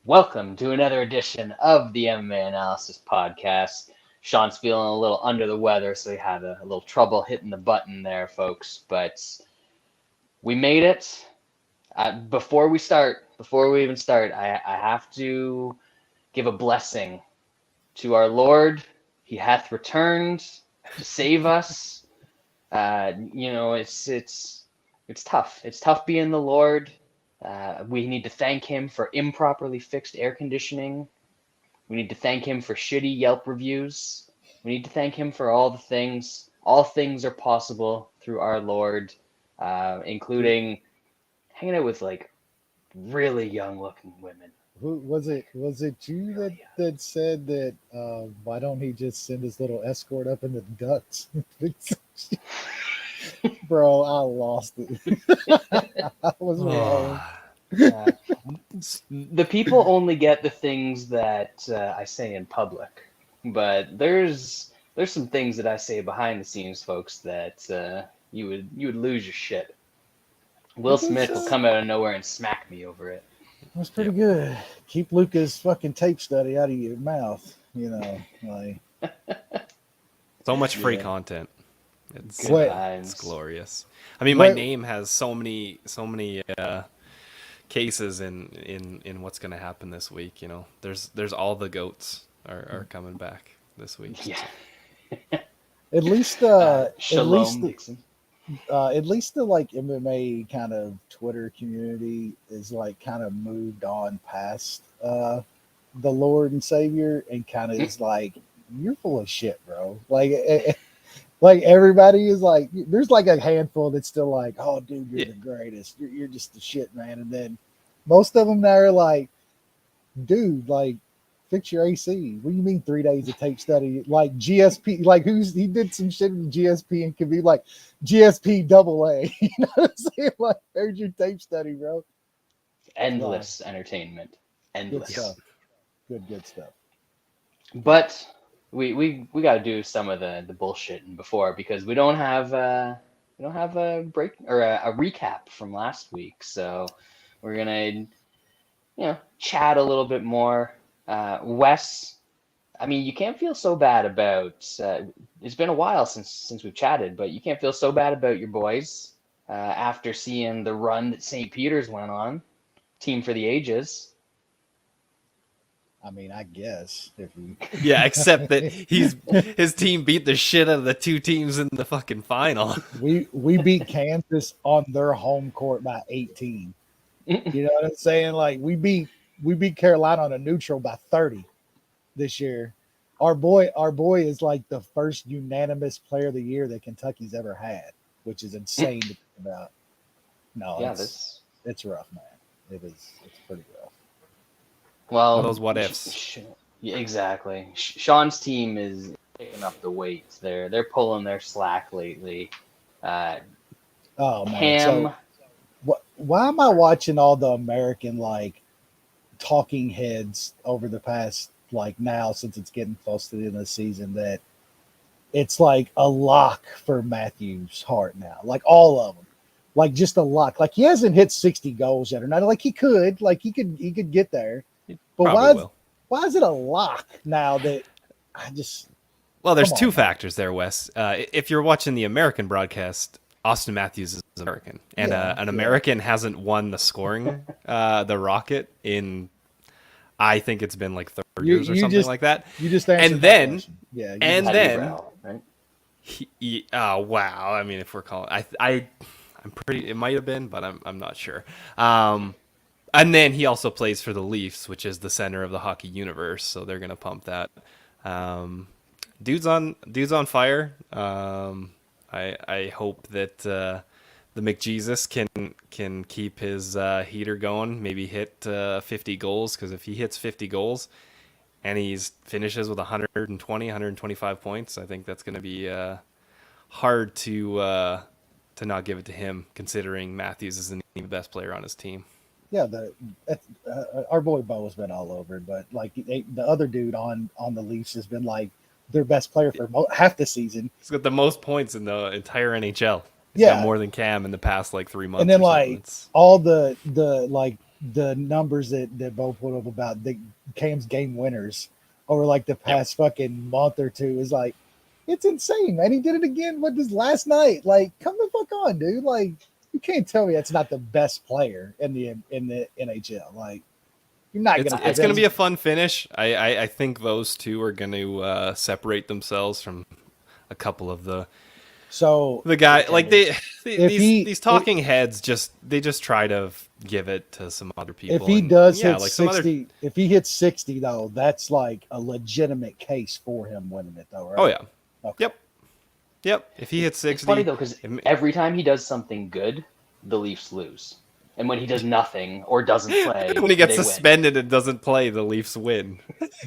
Welcome to another edition of the MMA-Analysis podcast. Sean's feeling a little under the weather, so he had a little trouble hitting the button there, folks. But we made it. Before we even start, I have to give a blessing to our Lord. He hath returned to save us. It's tough. It's tough being the Lord. We need to thank him for improperly fixed air conditioning. We need to thank him for shitty Yelp reviews. We need to thank him for all the things. All things are possible through our Lord, including hanging out with like really young looking women. Who was it? Was it you that said that? Why don't he just send his little escort up in the ducts? Bro, I lost it. I was wrong. The people only get the things that I say in public, but there's some things that I say behind the scenes, folks, that you would lose your shit. Will Smith will come out of nowhere and smack me over it. That's pretty good. Keep Luca's fucking tape study out of your mouth. Like so much free content. It's glorious. I mean, my name has so many cases in what's going to happen this week. There's all the goats are coming back this week. Yeah. At least Shalom, Dixon. At least the like MMA kind of Twitter community is like kind of moved on past the Lord and Savior and kind of is like, you're full of shit, bro. Like everybody is like, there's like a handful that's still like, oh, dude, you're the greatest. You're just the shit, man. And then most of them now are like, dude, like, fix your AC. What do you mean 3 days of tape study? Like GSP, like he did some shit in GSP and could be like GSP double A. You know what I'm saying? Like, there's your tape study, bro. Endless entertainment. Endless. Good stuff. Good stuff. But we got to do some of the bullshitting before because we don't have a break or a recap from last week. So we're gonna chat a little bit more. Wes, I mean, you can't feel so bad about. It's been a while since we've chatted, but you can't feel so bad about your boys after seeing the run that St. Peter's went on, team for the ages. I mean, I guess if you except that his team beat the shit out of the two teams in the fucking final. We beat Kansas on their home court by 18. You know what I'm saying? Like we beat Carolina on a neutral by 30 this year. Our boy is like the first unanimous player of the year that Kentucky's ever had, which is insane to think about. No, yeah, it's rough, man. It's pretty rough. Well, those what ifs. Exactly. Sean's team is picking up the weight. They're pulling their slack lately. Oh man. So, why am I watching all the American like talking heads over the past like now since it's getting close to the end of the season that it's like a lock for Matthews Hart now, like all of them, like just a lock. Like he hasn't hit 60 goals yet or not. Like he could get there, but why is it a lock now that I just? Well, there's two factors there, Wes. If you're watching the American broadcast, Austin Matthews is American, and an American hasn't won the scoring, the Rocket in, I think it's been like 30 years or something like that. You just and then, right? Oh wow! I mean, if we're calling, I'm pretty. It might have been, but I'm not sure. And then he also plays for the Leafs, which is the center of the hockey universe, so they're gonna pump that. Dude's on fire. I hope that the McJesus can keep his heater going, maybe hit 50 goals, because if he hits 50 goals and he finishes with 120, 125 points, I think that's going to be hard to not give it to him, considering Matthews is the best player on his team. Yeah, our boy Bo has been all over, but like the other dude on the Leafs has been like their best player for half the season. He's got the most points in the entire NHL. He's got more than Cam in the past like 3 months. And then like all the like the numbers that Bo put up about the Cam's game winners over like the past fucking month or two is like, it's insane, man. He did it again. What this last night? Like, come the fuck on, dude. Like, you can't tell me that's not the best player in the NHL. Like, you're not gonna. It's gonna be a fun finish. I think those two are going to separate themselves from a couple of the guy like these talking heads just try to give it to some other people. If he does hit 60, if he hits 60 though, that's like a legitimate case for him winning it though, right? Oh yeah. Okay. Yep. If he hits 60, it's funny though because every time he does something good, the Leafs lose, and when he does nothing or doesn't play, when he gets suspended and doesn't play, the Leafs win.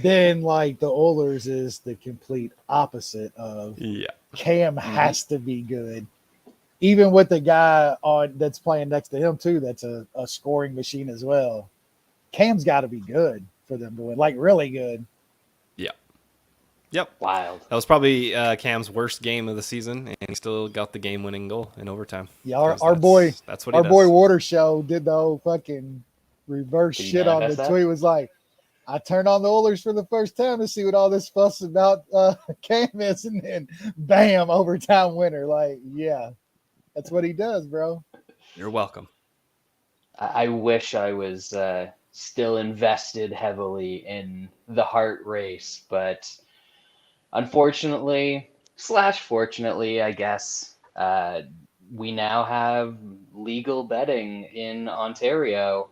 Then like the Oilers is the complete opposite of Cam has to be good. Even with the guy on that's playing next to him too, that's a scoring machine as well. Cam's got to be good for them to win, like really good. Yep. Wild. That was probably Cam's worst game of the season, and he still got the game-winning goal in overtime. Yeah, our boy Water Show did the whole fucking reverse shit on the tweet. Was like, I turned on the Oilers for the first time to see what all this fuss about Cam is, and then bam, overtime winner. Like, yeah, that's what he does, bro. You're welcome. I wish I was still invested heavily in the Hart race, but unfortunately / fortunately, I guess, we now have legal betting in Ontario.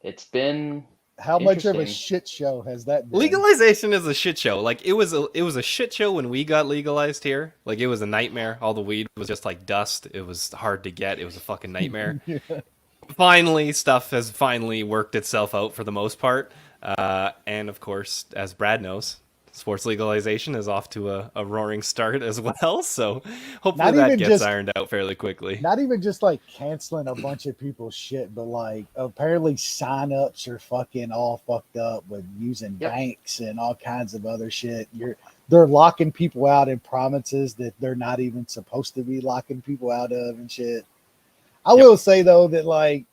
It's been how much of a shit show has that been? Legalization is a shit show. Like it was a shit show when we got legalized here. Like it was a nightmare. All the weed was just like dust. It was hard to get. It was a fucking nightmare. Yeah. Finally, stuff has finally worked itself out for the most part. And of course, as Brad knows, sports legalization is off to a roaring start as well. So hopefully that gets ironed out fairly quickly. Not even just like canceling a bunch of people's shit, but like apparently signups are fucking all fucked up with using banks and all kinds of other shit. They're locking people out in provinces that they're not even supposed to be locking people out of and shit. I will say though that like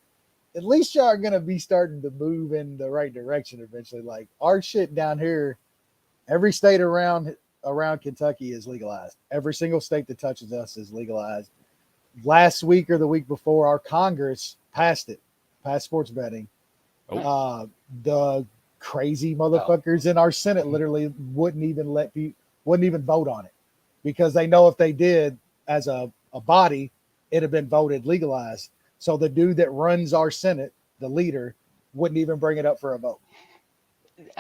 at least y'all are gonna be starting to move in the right direction eventually. Like our shit down here, every state around Kentucky is legalized. Every single state that touches us is legalized. Last week or the week before, our Congress passed sports betting. The crazy motherfuckers in our Senate literally wouldn't even vote on it because they know if they did as a body, it'd have been voted legalized. So the dude that runs our Senate, the leader, wouldn't even bring it up for a vote.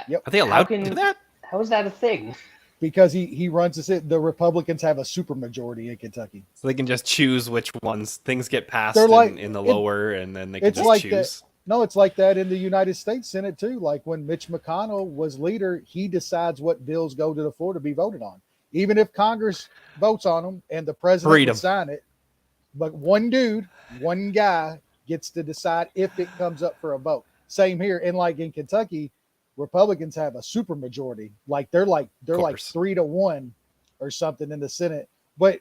Yep. Are they allowed to do that? How is that a thing? Because he runs the Republicans have a super majority in Kentucky. So they can just choose which ones things get passed in the lower, and then they can just choose. No, it's like that in the United States Senate too. Like when Mitch McConnell was leader, he decides what bills go to the floor to be voted on. Even if Congress votes on them and the president would sign it, but one guy gets to decide if it comes up for a vote. Same here. And like in Kentucky, Republicans have a super majority. Like they're like 3-1 or something in the Senate. But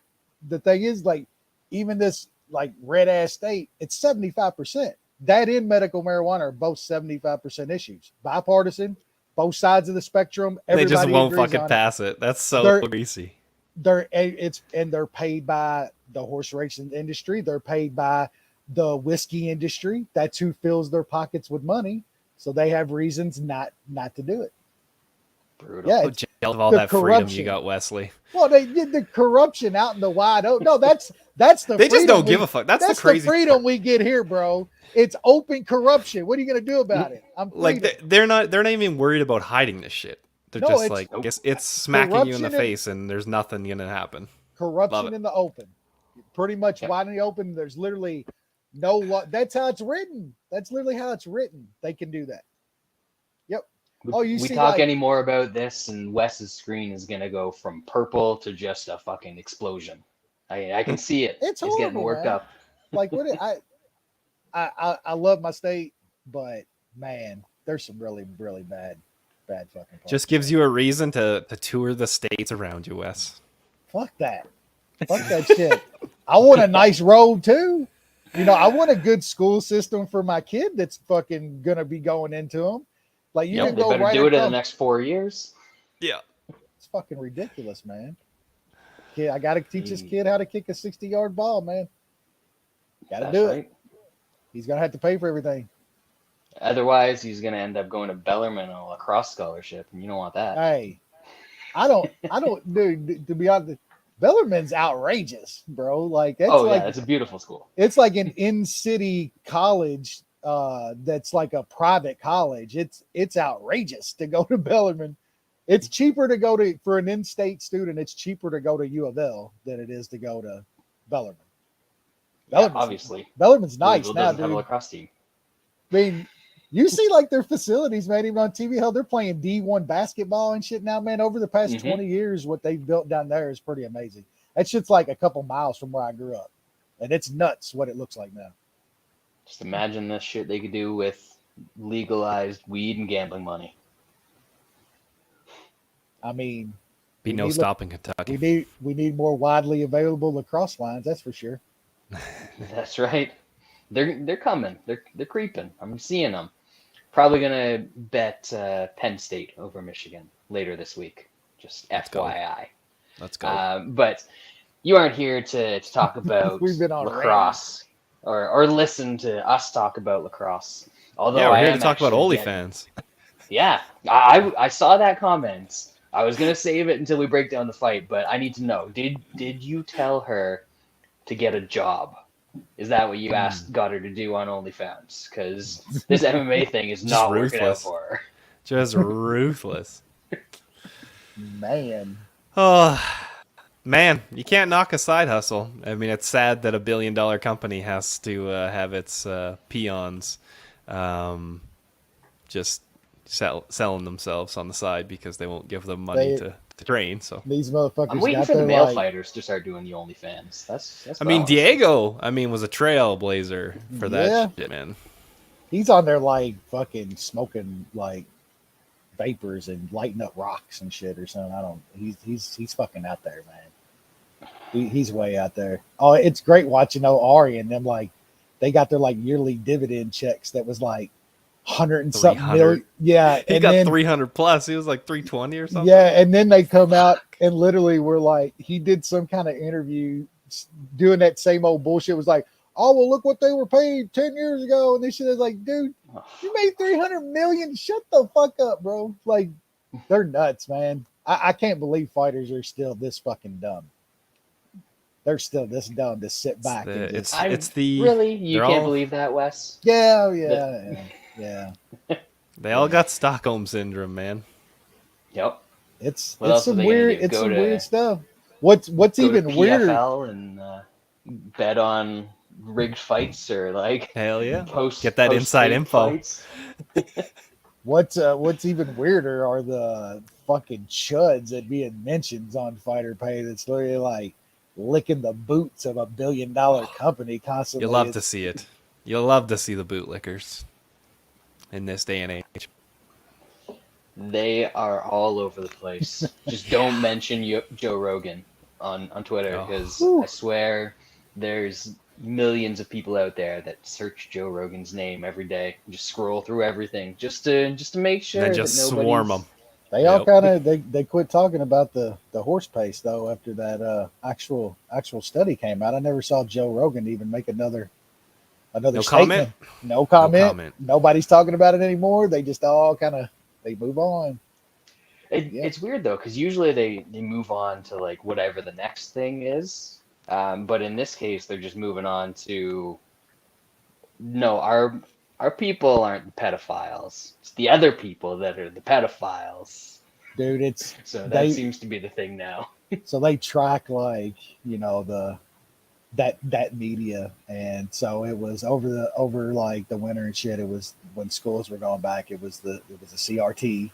the thing is, like, even this like red ass state, it's 75%. That and medical marijuana are both 75% issues. Bipartisan, both sides of the spectrum. They just won't fucking pass it. That's so greasy. They're paid by the horse racing industry. They're paid by the whiskey industry. That's who fills their pockets with money. So they have reasons not to do it. Brutal. Yeah, jealous of all that freedom you got, Wesley. Well, they did the corruption out in the wide open. No, that's the. They just don't give a fuck. That's the crazy the freedom we get here, bro. It's open corruption. What are you gonna do about it? They're not even worried about hiding this shit. They're just like, I guess it's smacking you in the face, and there's nothing gonna happen. Corruption in the open, pretty much wide in the open. There's literally no law. That's how it's written. That's literally how it's written. They can do that. Yep. We talk any more about this, and Wes's screen is gonna go from purple to just a fucking explosion. I can see it. It's He's getting worked up. Like I love my state, but man, there's some really, really bad fucking parts. Just gives you a reason to tour the states around you, Wes. Fuck that. Fuck that shit. I want a nice road too. You know, I want a good school system for my kid that's fucking gonna be going into them. Like you Yeah, can they go better right do it in the across. next 4 years. Yeah. It's fucking ridiculous, man. Kid, I gotta teach this Hey, kid how to kick a 60-yard ball, man. Gotta that's do it. right. He's gonna have to pay for everything. Otherwise, he's gonna end up going to Bellarmine on a lacrosse scholarship, and you don't want that. Hey, I don't, dude. To be honest, Bellarmine's outrageous, bro. Like Oh yeah, it's a beautiful school. it's like an in-city college that's like a private college. It's outrageous to go to Bellarmine. It's cheaper to go to for an in-state student. It's cheaper to go to U of L than it is to go to Bellarmine. Yeah, obviously. Bellarmine's nice Louisville now, doesn't have a dude. lacrosse team. I mean, you see like their facilities, man, even on TV, how they're playing D1 basketball and shit now, man. Over the past Mhm. 20 years, what they've built down there is pretty amazing. That shit's like a couple miles from where I grew up. And it's nuts what it looks like now. Just imagine the shit they could do with legalized weed and gambling money. I mean, Be We no need- stopping Kentucky. we need more widely available lacrosse lines, that's for sure. That's right. They're coming. They're creeping. I'm seeing them. Probably gonna bet Penn State over Michigan later this week. Just Let's go. FYI. Let's go. But you aren't here to talk about We've been on lacrosse or listen to us talk about lacrosse. Although yeah, we're I here am to talk about actually getting- OnlyFans. Yeah, I saw that comment. I was gonna save it until we break down the fight, but I need to know. Did you tell her to get a job? Is that what you got her to do on OnlyFans? Because this MMA thing is Just not working out ruthless. for her. Just ruthless. Man. Oh, man, you can't knock a side hustle. I mean, it's sad that a billion-dollar company has to have its peons just selling themselves on the side because they won't give them money to train. So These motherfuckers I'm waiting got for the their, male like, fighters to start doing the OnlyFans. That's I what mean, wanna see. Diego, was a trailblazer for that Yeah. shit, man. He's on there like fucking smoking like vapors and lighting up rocks and shit or something. I don't. He's fucking out there, man. He's way out there. Oh, it's great watching Ari and them like they got their like yearly dividend checks that was like 100 and something 300. million. Yeah, He and got then, 300 plus. He was like 320 or something. yeah, and then they come out and literally were like, he did some kind of interview doing that same old bullshit. Was like, oh well, look what they were paid 10 years ago, and this shit is like, dude, you made 300 million. Shut the fuck up, bro. Like, they're nuts, man. I can't believe fighters are still this fucking dumb. They're still this dumb to sit back and just, Really? You they're can't all- believe that, Wes? yeah. They all got Stockholm syndrome, man. Yep. It's What else are some they gonna weird. do? It's Go some to- weird stuff. What's Go to even weirder? PFL and bet on rigged fights or like Hell yeah. post Get that inside post-fight info. fights. What's even weirder are the fucking chuds that being mentioned on Fighter Pay. That's literally like licking the boots of $1 billion company constantly. You'll love to see it. You'll love to see the bootlickers in this day and age. They are all over the place. Just don't mention Joe Rogan on Twitter Oh. because Whew. I swear there's millions of people out there that search Joe Rogan's name every day and just scroll through everything just to make sure And then just that swarm nobody's- them. They all Yep. kind of they quit talking about the horse pace though after that actual study came out. I never saw Joe Rogan even make another No statement. comment? No comment. No comment. Nobody's talking about it anymore. They just all kind of they move on. Yeah. It's weird though, because usually they move on to like whatever the next thing is. But in this case, they're just moving on to no, our people aren't the pedophiles. It's the other people that are the pedophiles. Dude, it's So that They- seems to be the thing now. so they track like that media, and so it was over like the winter and shit. It was when schools were going back. It was the CRT.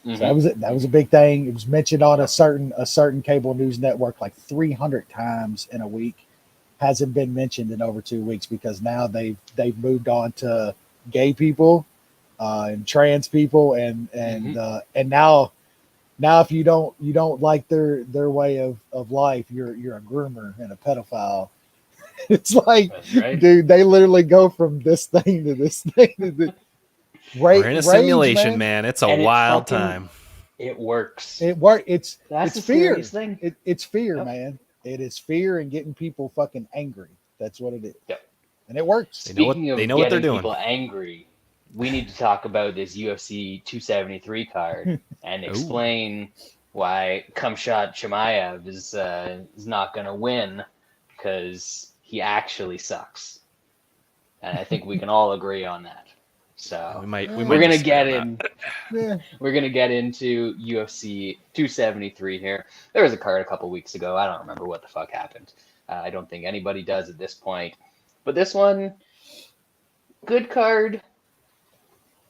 So that was a big thing. It was mentioned on a certain cable news network like 300 times in a week. Hasn't been mentioned in over 2 weeks because now they've moved on to gay people and trans people and now if you don't like their way of life, you're a groomer and a pedophile. It's like, That's right. dude, they literally go from this thing to this thing to the We're in a simulation, man. man. It's a And it wild fucking- time. It works. It's That's the fear. scariest thing. It's fear, Yep. man. It is fear and getting people fucking angry. That's what it is. Yep. And it works. They know what- Speaking of they know what they're getting doing. people angry, we need to talk about this UFC 273 card and explain why Chimaev is not going to win because he actually sucks. And I think we can all agree on that. So We might we're gonna disagree get on that. in. Yeah. We're gonna get into UFC 273 here. There was a card a couple weeks ago. I don't remember what the fuck happened. I don't think anybody does at this point. But this one, good card,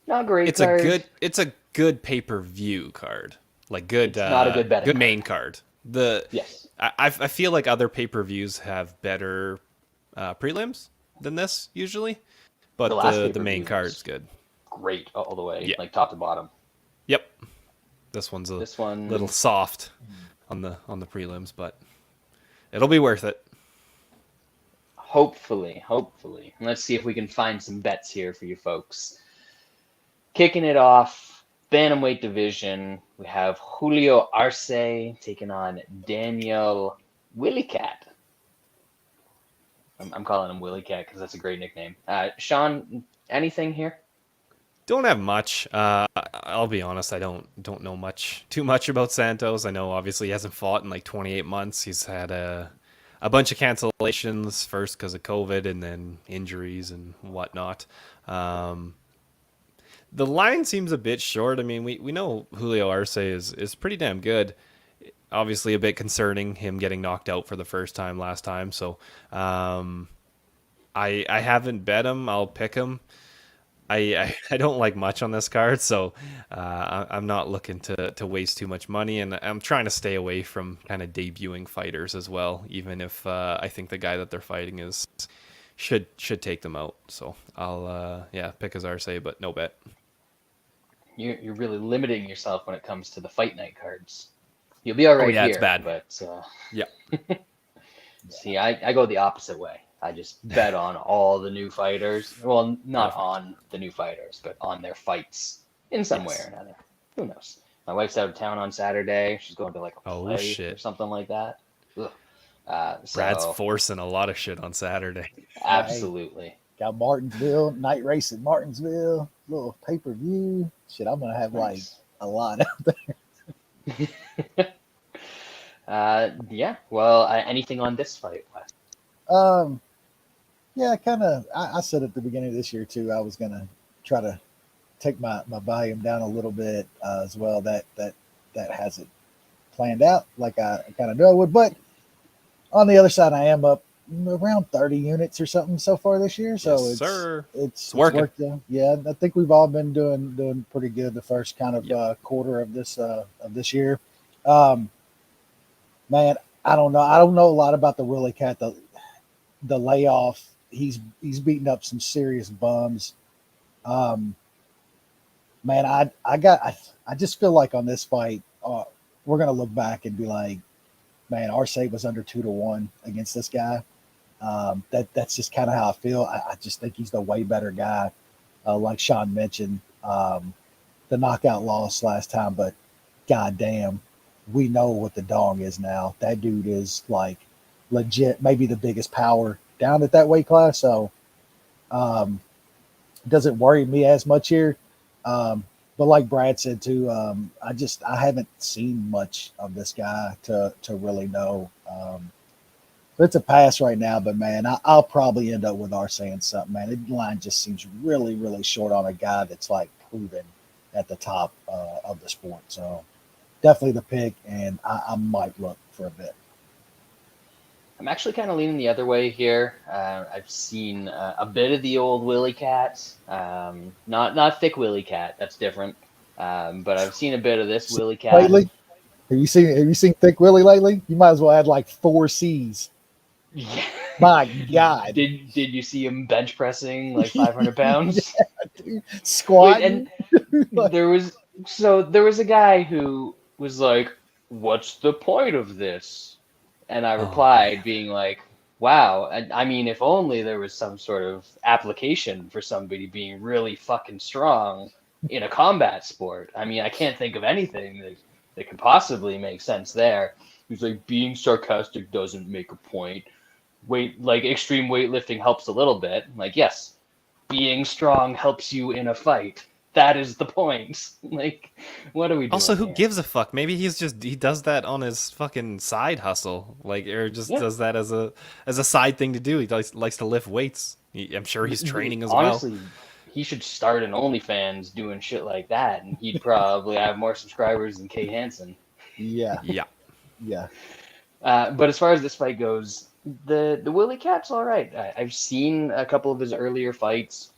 not great. It's card. a good pay-per-view card. Like good, It's not a good betting card. main card. Yes. I feel like other pay-per-views have better prelims than this usually, but last the pay-per-view main was card's good. Great all the way, Yeah. like top to bottom. Yep. This one's a This one, little soft on the prelims, but it'll be worth it. hopefully. Let's see if we can find some bets here for you folks. Kicking it off, bantamweight division, we have Julio Arce taking on Daniel Willycat. I'm calling him Willycat because that's a great nickname. Sean, anything here? Don't have much. I'll be honest. I don't know too much about Santos. I know obviously he hasn't fought in like 28 months. He's had a bunch of cancellations, first because of COVID and then injuries and whatnot. The line seems a bit short. I mean, we know Julio Arce is pretty damn good. Obviously a bit concerning him getting knocked out for the first time last time. So I haven't bet him. I'll pick him. I don't like much on this card, so I'm not looking to waste too much money, and I'm trying to stay away from kind of debuting fighters as well, even if I think the guy that they're fighting should take them out. So I'll pick his Arce, but no bet. You're really limiting yourself when it comes to the fight night cards. You'll be all right yeah, here, it's bad. but Yeah. see, I go the opposite way. I just bet on all the new fighters. Well, not Perfect. on the new fighters, but on their fights in some way or another. Who knows? My wife's out of town on Saturday. She's going to like a play shit. or something like that. Ugh. Brad's So, forcing a lot of shit on Saturday. absolutely. Got Martinsville, night race in Martinsville, little pay-per-view. Shit, I'm going to have like Nice. a lot out there. Yeah. Well, anything on this fight, Wes? Yeah, kind of. I said at the beginning of this year too, I was gonna try to take my volume down a little bit as well. That hasn't planned out like I kind of knew I would. But on the other side, I am up around 30 units or something so far this year. So Yes, sir. it's working. worked. Yeah, I think we've all been doing pretty good the first kind of quarter of this year. Man, I don't know. I don't know a lot about the Willie Cat. The layoff. He's beating up some serious bums. Man, I just feel like on this fight, we're gonna look back and be like, man, Arce was under 2-1 against this guy. That's just kind of how I feel. I just think he's the way better guy. Like Sean mentioned, the knockout loss last time, but goddamn, we know what the dong is now. That dude is like legit, maybe the biggest power down at that weight class. So it doesn't worry me as much here. But like Brad said too, I haven't seen much of this guy to really know. It's a pass right now, but man, I'll probably end up with Arce saying something, man. The line just seems really, really short on a guy that's like proven at the top of the sport. So definitely the pick, and I might look for a bit. I'm actually kind of leaning the other way here. I've seen a bit of the old Willie Cat, not thick Willie Cat. That's different. But I've seen a bit of this Willie Cat Lately, have you seen Thick Willie lately? You might as well add like 4 C's. Yeah. My God, Did you see him bench pressing like 500 pounds? squatting. And there was a guy who was like, "What's the point of this?" And I replied, being like, wow. I mean, if only there was some sort of application for somebody being really fucking strong in a combat sport. I mean, I can't think of anything that could possibly make sense there. He's like, being sarcastic doesn't make a point. Like extreme weightlifting helps a little bit. Like, yes, being strong helps you in a fight. That is the point. Like, what are we doing Also, who here? gives a fuck? Maybe he does that on his fucking side hustle, like, or just Yeah. does that as a side thing to do. He likes to lift weights. I'm sure he's training as well. Honestly, he should start an OnlyFans doing shit like that, and he'd probably have more subscribers than Kay Hansen. Yeah, Yeah. yeah. But as far as this fight goes, the Willie Cat's all right. I've seen a couple of his earlier fights.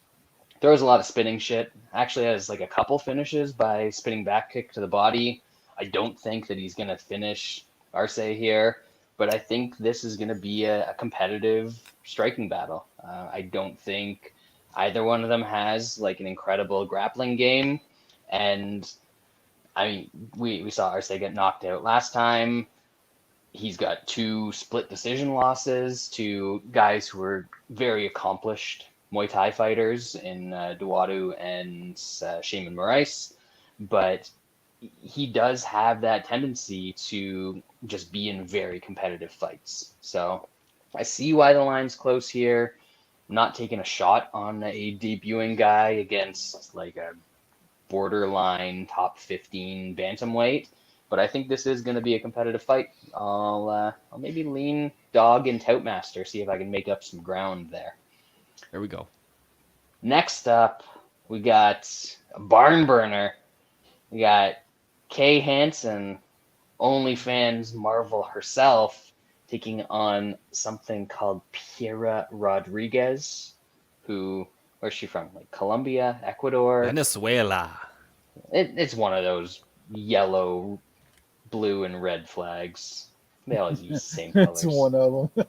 Throws a lot of spinning shit. Actually has like a couple finishes by spinning back kick to the body. I don't think that he's gonna finish Arce here, but I think this is gonna be a competitive striking battle. I don't think either one of them has like an incredible grappling game, and I mean we saw Arce get knocked out last time. He's got 2 split decision losses to guys who are very accomplished Muay Thai fighters in Duwadu and Shaman Morais, but he does have that tendency to just be in very competitive fights. So I see why the line's close here. I'm not taking a shot on a debuting guy against like a borderline top 15 bantamweight, but I think this is going to be a competitive fight. I'll maybe lean dog and Toutmaster, see if I can make up some ground there. There we go. Next up, we got a barn burner. We got Kay Hansen, OnlyFans Marvel herself, taking on something called Piera Rodriguez, where's she from? Like Colombia, Ecuador? Venezuela. It's one of those yellow, blue, and red flags. They always use the same colors. That's one of them.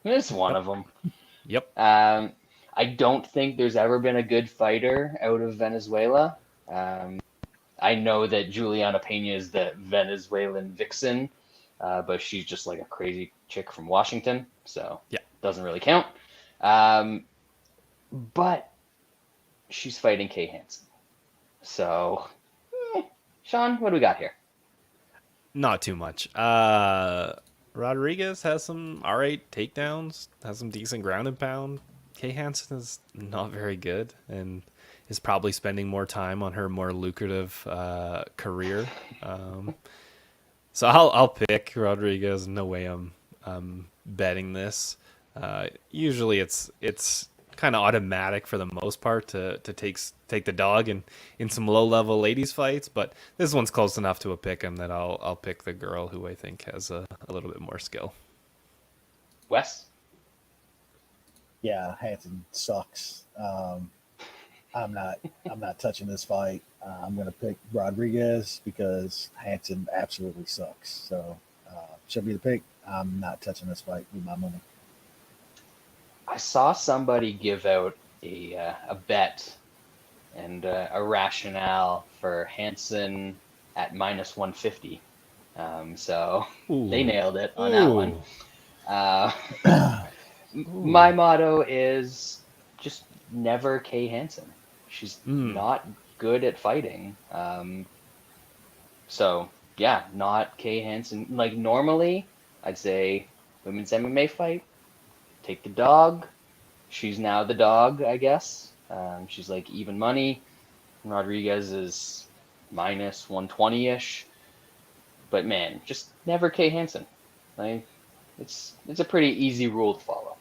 It's one of them. Yep. I don't think there's ever been a good fighter out of Venezuela. I know that Juliana Pena is the Venezuelan vixen, but she's just like a crazy chick from Washington, so Yeah. doesn't really count. But she's fighting Kay Hansen. So, Sean, what do we got here? Not too much. Rodriguez has some alright takedowns, has some decent ground and pound. Kay Hansen is not very good and is probably spending more time on her more lucrative career. So I'll pick Rodriguez. No way I'm betting this. Usually it's kind of automatic for the most part to take the dog in some low level ladies fights, but this one's close enough to a pick 'em that I'll pick the girl who I think has a little bit more skill. Wes? Yeah, Hansen sucks. I'm not touching this fight. I'm gonna pick Rodriguez because Hansen absolutely sucks. So should be the pick. I'm not touching this fight with my money. I saw somebody give out a bet and a rationale for Hansen at minus 150. So Ooh. they nailed it on that one. My motto is just never Kay Hansen. She's not good at fighting. So yeah, not Kay Hansen. Like normally, I'd say women's MMA fight, take the dog. She's now the dog, I guess. She's like even money. Rodriguez is minus 120-ish. But man, just never Kay Hansen. Like, it's a pretty easy rule to follow.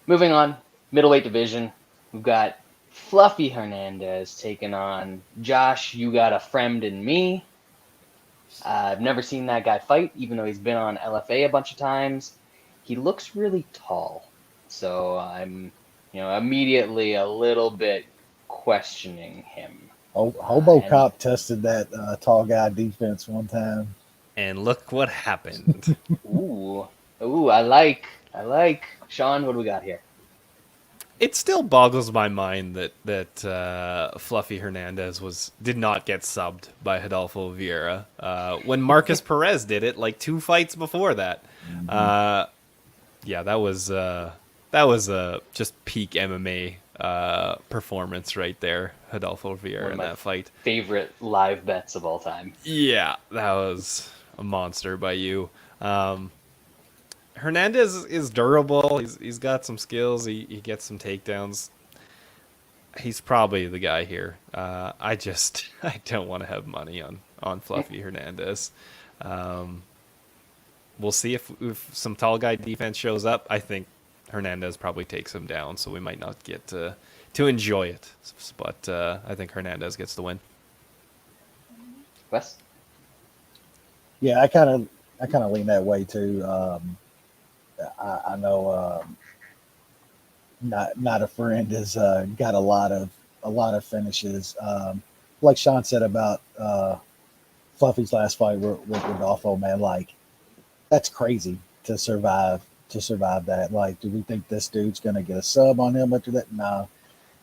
Moving on, middleweight division. We've got Fluffy Hernandez taking on Josh. You got a Fremd in me. I've never seen that guy fight, even though he's been on LFA a bunch of times. He looks really tall, so I'm, immediately a little bit questioning him. Hobo Cop tested that tall guy defense one time. And look what happened. Ooh, I like. Sean, what do we got here? It still boggles my mind that Fluffy Hernandez did not get subbed by Rodolfo Vieira when Marcus Perez did it like 2 fights before that. yeah, that was a just peak MMA performance right there, Rodolfo Vieira One of in my that fight. favorite live bets of all time. Yeah, that was a monster by you. Hernandez is durable. He's got some skills. He gets some takedowns. He's probably the guy here. I don't want to have money on Fluffy Hernandez. We'll see if some tall guy defense shows up. I think Hernandez probably takes him down, so we might not get to enjoy it. But I think Hernandez gets the win. Wes? Yeah, I kind of lean that way too. I know not a friend has got a lot of finishes. Like Sean said about Fluffy's last fight with Rodolfo, man, like that's crazy to survive that. Like, do we think this dude's gonna get a sub on him after that? No.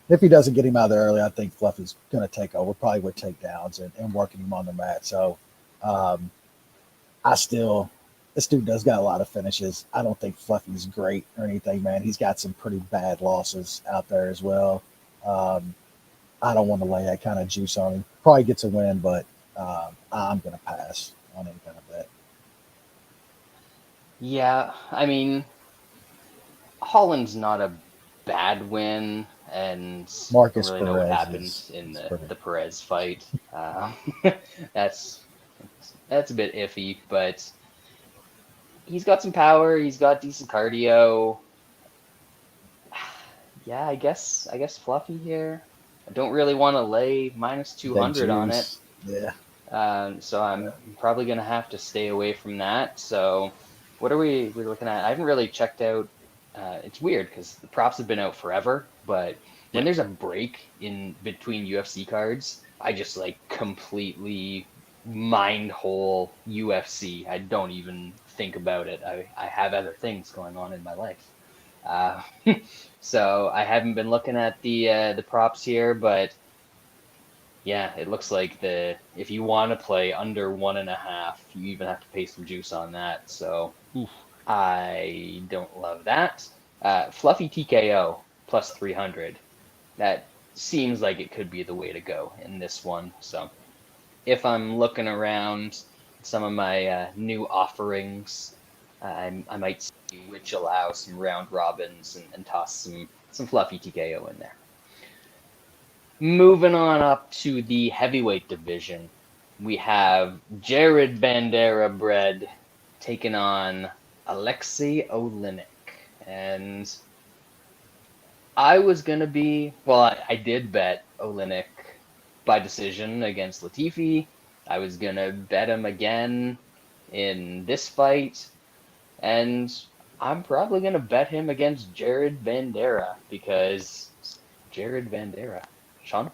If he doesn't get him out there early, I think Fluffy's gonna take over, probably with takedowns and working him on the mat. So um, this dude does got a lot of finishes. I don't think Fluffy's great or anything, man. He's got some pretty bad losses out there as well. Um, I don't want to lay that kind of juice on him. Probably gets a win, but I'm going to pass on any kind of bet. Yeah, I mean, Holland's not a bad win, and I don't Marcus really know what Perez happened in is the pretty. Perez fight. That's that's a bit iffy, but he's got some power. He's got decent cardio. Yeah, I guess Fluffy here. I don't really want to lay minus That 200 on it. juice. Yeah. So I'm probably going to have to stay away from that. So what are we're looking at? I haven't really checked out. It's weird because the props have been out forever, but when Yeah. there's a break in between UFC cards, I just like completely mind hole UFC. I don't even think about it. I have other things going on in my life. Uh, so I haven't been looking at the props here, but yeah, it looks like if you want to play under 1.5, you even have to pay some juice on that. So Oof. I don't love that. Fluffy TKO plus 300. That seems like it could be the way to go in this one. So if I'm looking around some of my new offerings, I might see which allow some round robins and toss some fluffy TKO in there. Moving on up to the heavyweight division, we have Jared Vanderaa bred taking on Alexei Oleinik. And I was going to I did bet Oleinik by decision against Latifi. I was going to bet him again in this fight. And I'm probably going to bet him against Jared Vanderaa because Jared Vanderaa. Sean?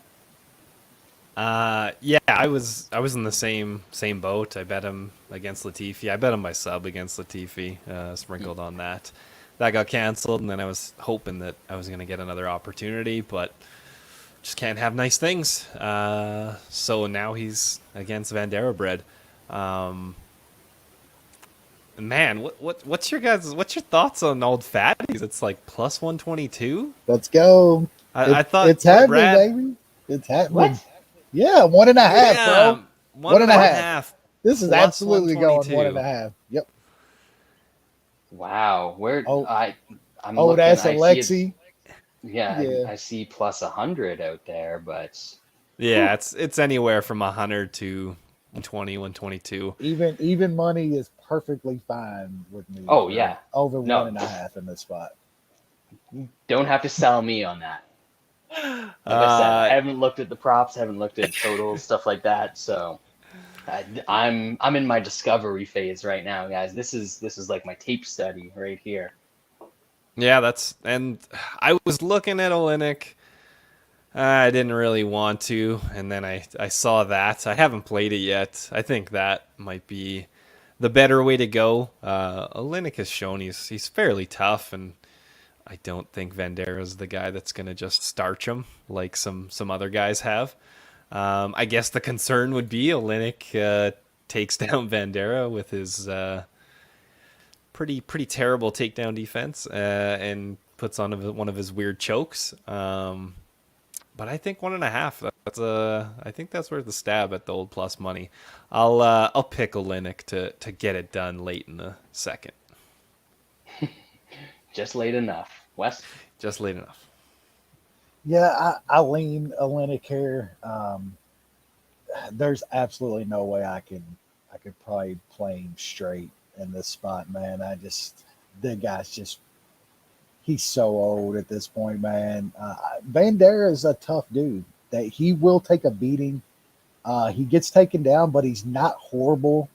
Yeah, I was in the same boat. I bet him against Latifi. I bet him by sub against Latifi, sprinkled on that. That got canceled, and then I was hoping that I was going to get another opportunity, but just can't have nice things. So now he's against Vanderaa bred. Man, what's your thoughts on old fatties? It's like plus 122. Let's go. I thought It's happening, Brad, baby. It's happening. What? Yeah, 1.5, yeah, bro. one and a 1.5. half. This is plus absolutely going 122. 1.5. Yep. Wow. Oh, I'm oh, looking. that's I see Alexi. yeah, Yeah. I see plus 100 out there, but Yeah, it's anywhere from 100 to 122. Even money is perfectly fine with me. oh For yeah. over No, 1.5 in this spot. don't have to sell me on that. Like I said, I haven't looked at the props, haven't looked at totals, stuff like that. So I'm in my discovery phase right now, guys. This is like my tape study right here. Yeah, and I was looking at Oleinik. I didn't really want to, and then I saw that. I haven't played it yet. I think that might be the better way to go. Oleinik has shown he's fairly tough, and I don't think Vanderaa the guy that's going to just starch him like some other guys have. I guess the concern would be Oleinik takes down Vanderaa with his pretty terrible takedown defense and puts on one of his weird chokes. But I think 1.5. I think that's worth the stab at the old plus money. I'll pick Oleynik to get it done late in the second. Just late enough. Wes? Just late enough. Yeah, I lean Oleynik here. There's absolutely no way I could probably play him straight in this spot, man. The guy's just, he's so old at this point, man. Vanderaa is a tough dude. That he will take a beating. He gets taken down, but he's not horrible.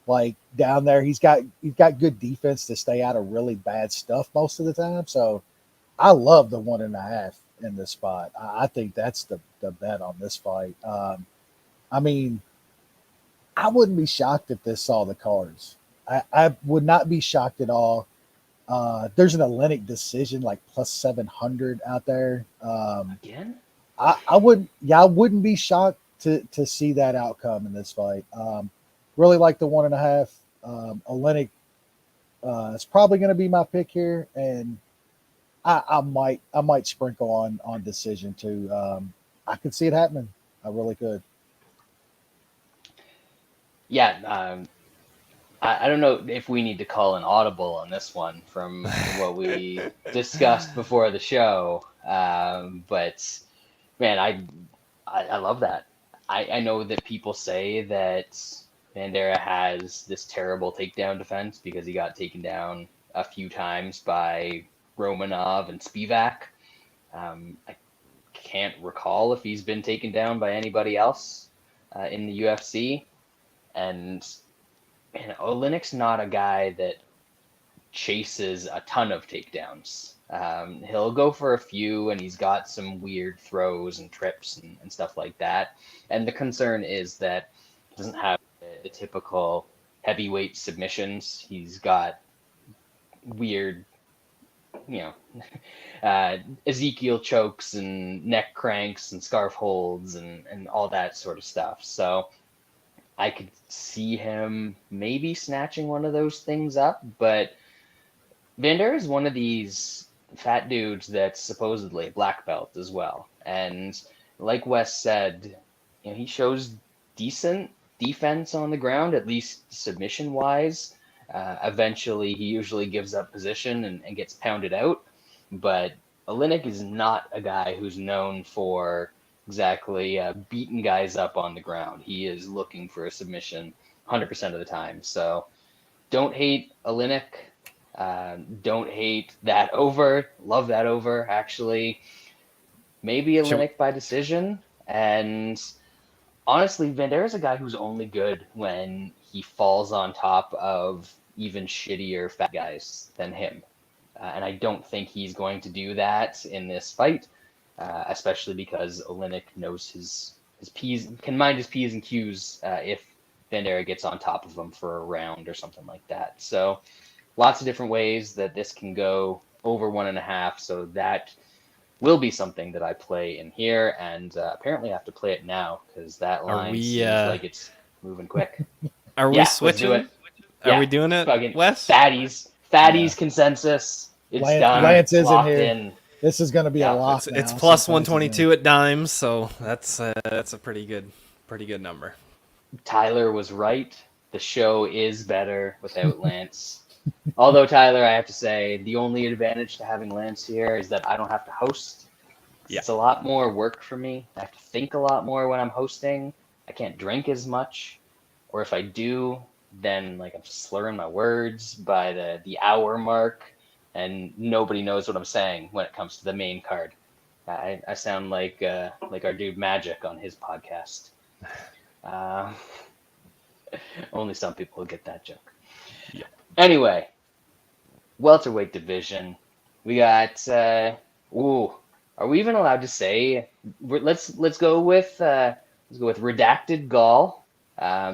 Like down there, he's got good defense to stay out of really bad stuff most of the time. So I love the 1.5 in this spot. I think that's the bet on this fight. I mean, I wouldn't be shocked if this saw the cards. I would not be shocked at all. There's an Oleinik decision like plus 700 out there. Again? I wouldn't be shocked to see that outcome in this fight. Really like the 1.5. Oleinik is probably going to be my pick here, and I might sprinkle on decision too. I could see it happening. I really could. Yeah, I don't know if we need to call an audible on this one from what we discussed before the show, but man, I love that. I know that people say that Vanderaa has this terrible takedown defense because he got taken down a few times by Romanov and Spivak. I can't recall if he's been taken down by anybody else in the UFC. And man, Oleynik's not a guy that chases a ton of takedowns. He'll go for a few, and he's got some weird throws and trips and stuff like that. And the concern is that he doesn't have the typical heavyweight submissions. He's got weird, Ezekiel chokes and neck cranks and scarf holds and all that sort of stuff. So I could see him maybe snatching one of those things up, but Vanderaa is one of these fat dudes that's supposedly a black belt as well. And like Wes said, he shows decent defense on the ground, at least submission-wise. Eventually, he usually gives up position and gets pounded out. But Oleinik is not a guy who's known for exactly beating guys up on the ground. He is looking for a submission 100% of the time. So don't hate Oleinik. Don't hate that over. Love that over, actually. Maybe Oleinik by decision. And honestly, Vanderaa is a guy who's only good when he falls on top of even shittier fat guys than him. And I don't think he's going to do that in this fight. Especially because Oleinik knows his P's, can mind his P's and Q's if Vanderaa gets on top of him for a round or something like that. So lots of different ways that this can go over 1.5. So that will be something that I play in here, and apparently I have to play it now because that line seems like it's moving quick. Are we switching? Let's do it. Are we doing it, Wes? Fatties consensus. It's done. Lance is locked in here. In. This is going to be a lock. It's plus 122 at dimes, so that's a pretty good number. Tyler was right. The show is better without Lance. Although, Tyler, I have to say, the only advantage to having Lance here is that I don't have to host. Yeah. It's a lot more work for me. I have to think a lot more when I'm hosting. I can't drink as much. Or if I do, then I'm slurring my words by the hour mark, and nobody knows what I'm saying when it comes to the main card. I sound like our dude Magic on his podcast. Only some people will get that joke. Yeah. Anyway, welterweight division. We got. Are we even allowed to say? Let's go with redacted Gall.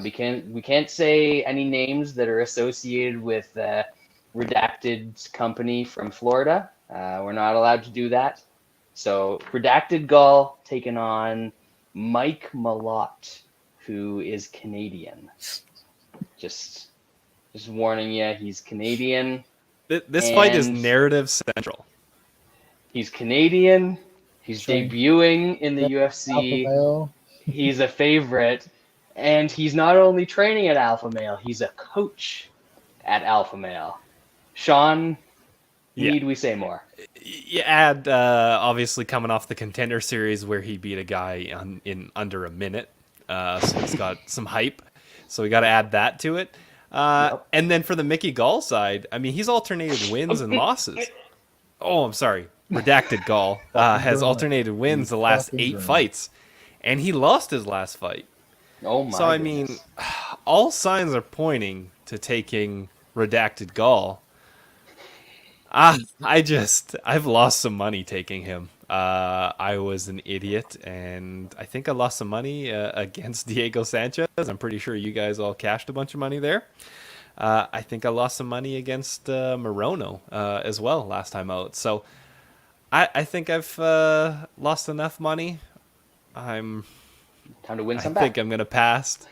We can't say any names that are associated with redacted company from Florida. We're not allowed to do that. So redacted Gall taking on Mike Malott, who is Canadian. Just Just warning you, he's Canadian. This fight is and narrative central. He's Canadian. He's Trained debuting in the Alpha UFC. male. He's a favorite. And he's not only training at Alpha Male, he's a coach at Alpha Male. Sean, Yeah. need we say more? You add, obviously, coming off the Contender Series where he beat a guy in under a minute. So he's got some hype. So we got to add that to it. Yep. And then for the Mickey Gall side, I mean, he's alternated wins and losses. Oh, I'm sorry. Redacted Gall has grunt. alternated wins You the last fucking 8 grunt. fights. And he lost his last fight. Oh my So, I goodness. mean, all signs are pointing to taking Redacted Gall. I've lost some money taking him. I was an idiot, and I think I lost some money against Diego Sanchez. I'm pretty sure you guys all cashed a bunch of money there. I think I lost some money against Morono as well last time out. So I think I've lost enough money. Time to win I some think back. I'm going to pass.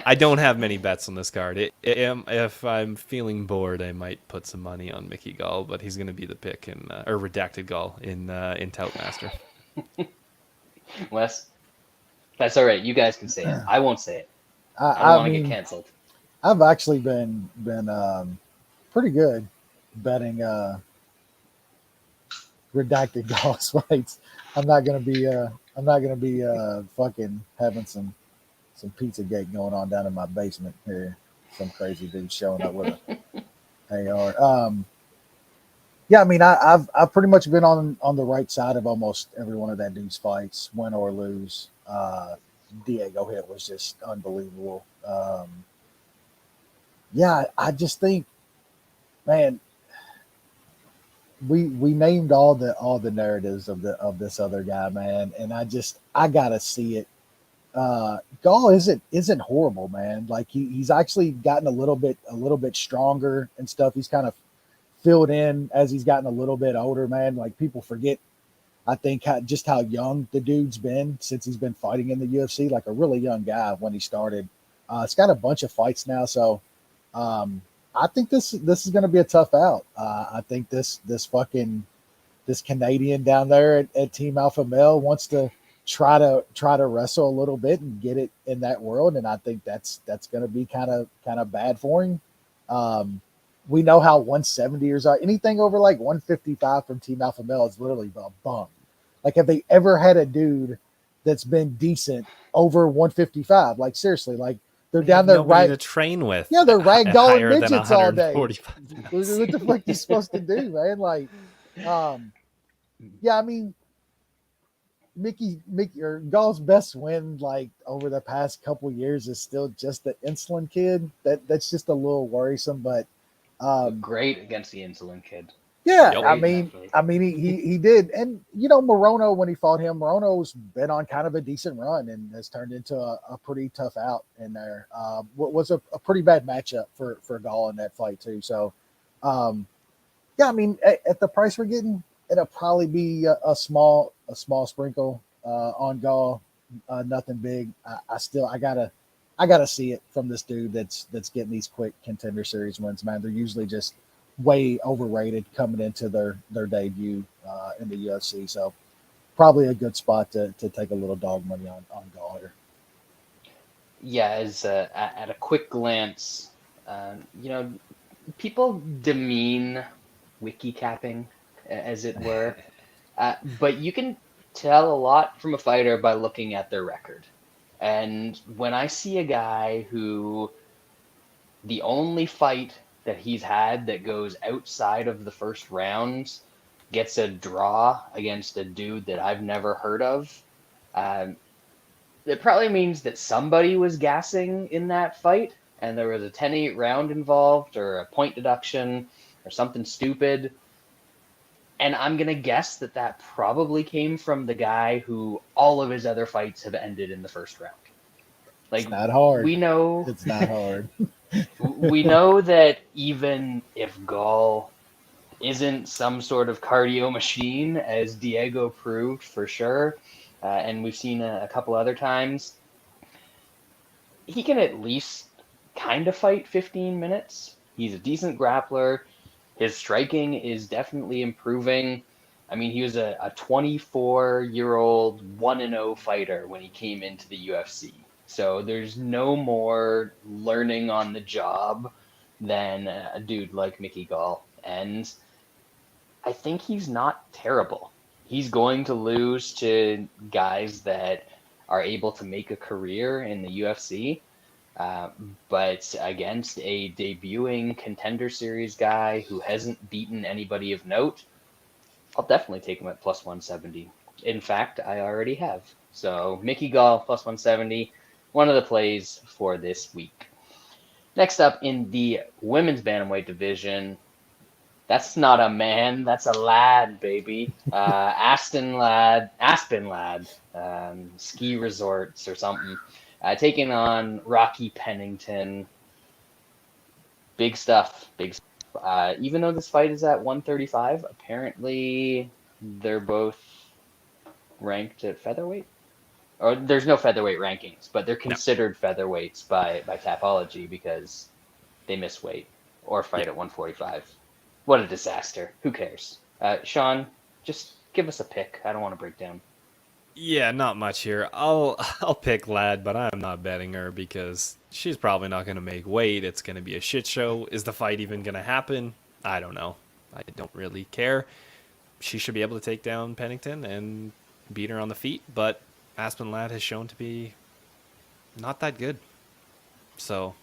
I don't have many bets on this card. If I'm feeling bored, I might put some money on Mickey Gall, but he's going to be the pick or Redacted Gall in Toutmaster. Wes, that's all right. You guys can say it. I won't say it. I don't I want to mean, get canceled. I've actually been pretty good betting redacted Gall's fights. I'm not gonna be fucking having some Pizzagate going on down in my basement here. Some crazy dude showing up with a AR. Yeah, I mean, I've pretty much been on the right side of almost every one of that dude's fights, win or lose. Diego hit was just unbelievable. Yeah, I just think, man, we named all the narratives of this other guy, man, and I gotta see it. Gall isn't horrible, man. Like he's actually gotten a little bit stronger and stuff. He's kind of filled in as he's gotten a little bit older, man. Like people forget, I think, how young the dude's been since he's been fighting in the UFC. Like a really young guy when he started. It's got a bunch of fights now, so I think this is going to be a tough out. I think this Canadian down there at Team Alpha Male wants to try to wrestle a little bit and get it in that world, and I think that's going to be kind of bad for him. We know how 170 years are. Anything over like 155 from Team Alpha Male is literally a bum. Like, have they ever had a dude that's been decent over 155? Like, seriously, like they're down there nobody to train with. Yeah, they're ragdolling higher than midgets all day. 145. What the fuck you supposed to do, man? Like, yeah, I mean, Mickey or Gall's best win like over the past couple years is still just the insulin kid. That's just a little worrisome, but Great against the insulin kid. yeah, Yep. I mean he did, and you know Morono when he fought him, Morono's been on kind of a decent run and has turned into a pretty tough out in there. Was a pretty bad matchup for Gall in that fight too. So, yeah, I mean at the price we're getting, it'll probably be a small sprinkle on Gall, nothing big. I gotta see it from this dude that's getting these quick Contender Series wins, man. They're usually just way overrated coming into their debut in the UFC. So probably a good spot to take a little dog money on Gall here. Yeah, as at a quick glance, people demean wiki capping, as it were, but you can tell a lot from a fighter by looking at their record. And when I see a guy who the only fight that he's had that goes outside of the first round gets a draw against a dude that I've never heard of, it probably means that somebody was gassing in that fight and there was a 10-8 round involved or a point deduction or something stupid. And I'm going to guess that probably came from the guy who all of his other fights have ended in the first round. Like, It's not hard. We know It's not hard. we know that even if Gall isn't some sort of cardio machine, as Diego proved for sure, and we've seen a couple other times, he can at least kind of fight 15 minutes. He's a decent grappler. His striking is definitely improving. I mean, he was a 24-year-old 1-0 fighter when he came into the UFC. So there's no more learning on the job than a dude like Mickey Gall. And I think he's not terrible. He's going to lose to guys that are able to make a career in the UFC. But against a debuting contender series guy who hasn't beaten anybody of note, I'll definitely take him at plus 170. In fact, I already have. So Mickey Gall plus 170, one of the plays for this week. Next up in the women's bantamweight division, that's not a man, that's a lad, baby. Aspen Lad, ski resorts or something. Taking on Rocky Pennington. Big stuff, big stuff. Even though this fight is at 135, apparently they're both ranked at featherweight. Or there's no featherweight rankings, but they're considered featherweights by Tapology because they miss weight or fight at 145. What a disaster. Who cares? Sean, just give us a pick. I don't want to break down. Yeah, not much here. I'll pick Lad, but I'm not betting her because she's probably not going to make weight. It's going to be a shit show. Is the fight even going to happen? I don't know. I don't really care. She should be able to take down Pennington and beat her on the feet, but Aspen Lad has shown to be not that good. So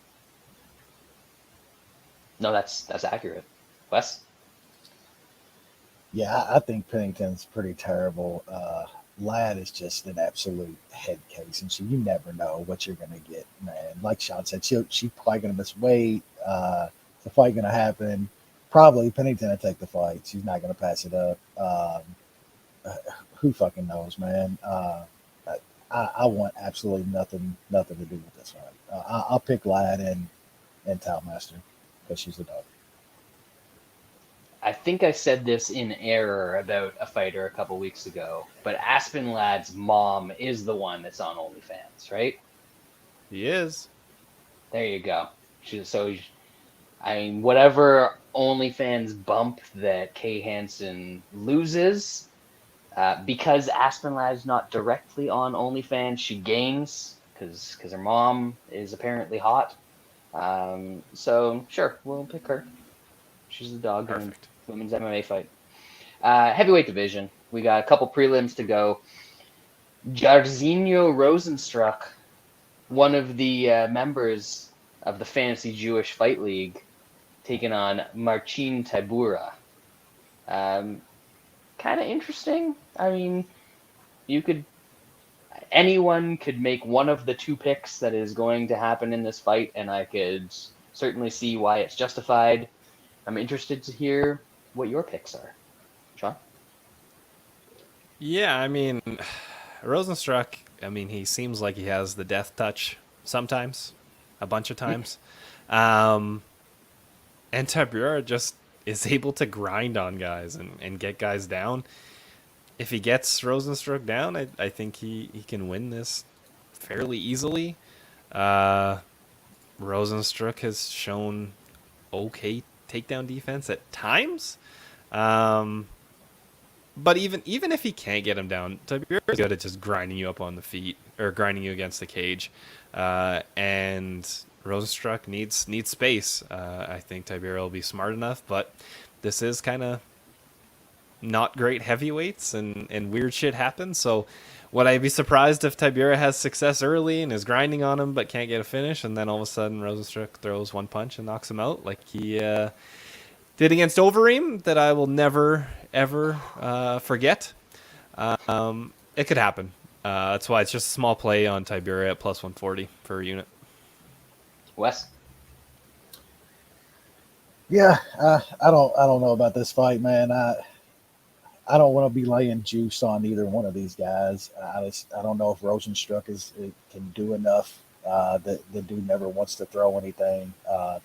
No, that's accurate. Wes? Yeah, I think Pennington's pretty terrible. Lad is just an absolute head case, and so you never know what you're going to get, man. Like Sean said, she's probably going to miss weight. The fight going to happen. Probably Pennington will take the fight. She's not going to pass it up. Who fucking knows, man? I want absolutely nothing to do with this fight. I'll pick Lad and Talmaster because she's the dog. I think I said this in error about a fighter a couple weeks ago, but Aspen Lad's mom is the one that's on OnlyFans, right? he is. There you go. I mean, whatever OnlyFans bump that Kay Hansen loses, because Aspen Lad's not directly on OnlyFans, she gains because her mom is apparently hot. So sure, we'll pick her. She's the dog. Perfect. Women's MMA fight. Heavyweight division. We got a couple prelims to go. Jairzinho Rozenstruik, one of the members of the Fantasy Jewish Fight League, taking on Marcin Tybura. Kind of interesting. I mean, anyone could make one of the two picks that is going to happen in this fight, and I could certainly see why it's justified. I'm interested to hear what your picks are. Sean? Yeah, I mean, Rozenstruik, I mean, he seems like he has the death touch sometimes, a bunch of times. And Tybura just is able to grind on guys and get guys down. If he gets Rozenstruik down, I think he can win this fairly easily. Rozenstruik has shown okay takedown defense at times. But even if he can't get him down, Tybura is good at just grinding you up on the feet or grinding you against the cage. And Rozenstruik needs space. I think Tybura will be smart enough, but this is kind of not great heavyweights and weird shit happens. So would I be surprised if Tybura has success early and is grinding on him but can't get a finish, and then all of a sudden Rozenstruik throws one punch and knocks him out like he did against Overeem, that I will never, ever forget. It could happen. That's why it's just a small play on Tybura at plus 140 per unit. Wes? Yeah, I don't know about this fight, man. I don't want to be laying juice on either one of these guys. I don't know if Rozenstruik can do enough. The dude never wants to throw anything.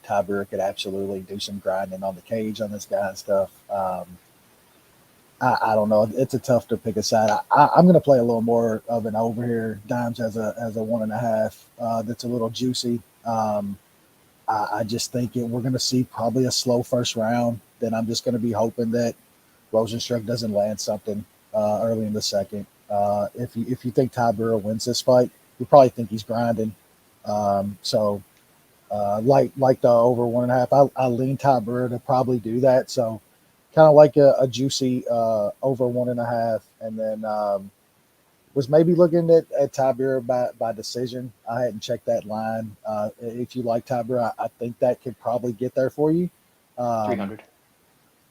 Tybura could absolutely do some grinding on the cage on this guy and stuff. I don't know. It's a tough to pick a side. I'm going to play a little more of an over here. Dimes has a 1.5. That's a little juicy. I just think we're going to see probably a slow first round. Then I'm just going to be hoping that Rozenstruik doesn't land something early in the second. If you think Tybura wins this fight, you probably think he's grinding. So like the over 1.5, I lean Tybura to probably do that. So kind of like a juicy over 1.5, and then was maybe looking at Tybura by decision. I hadn't checked that line. If you like Tybura, I think that could probably get there for you. 300.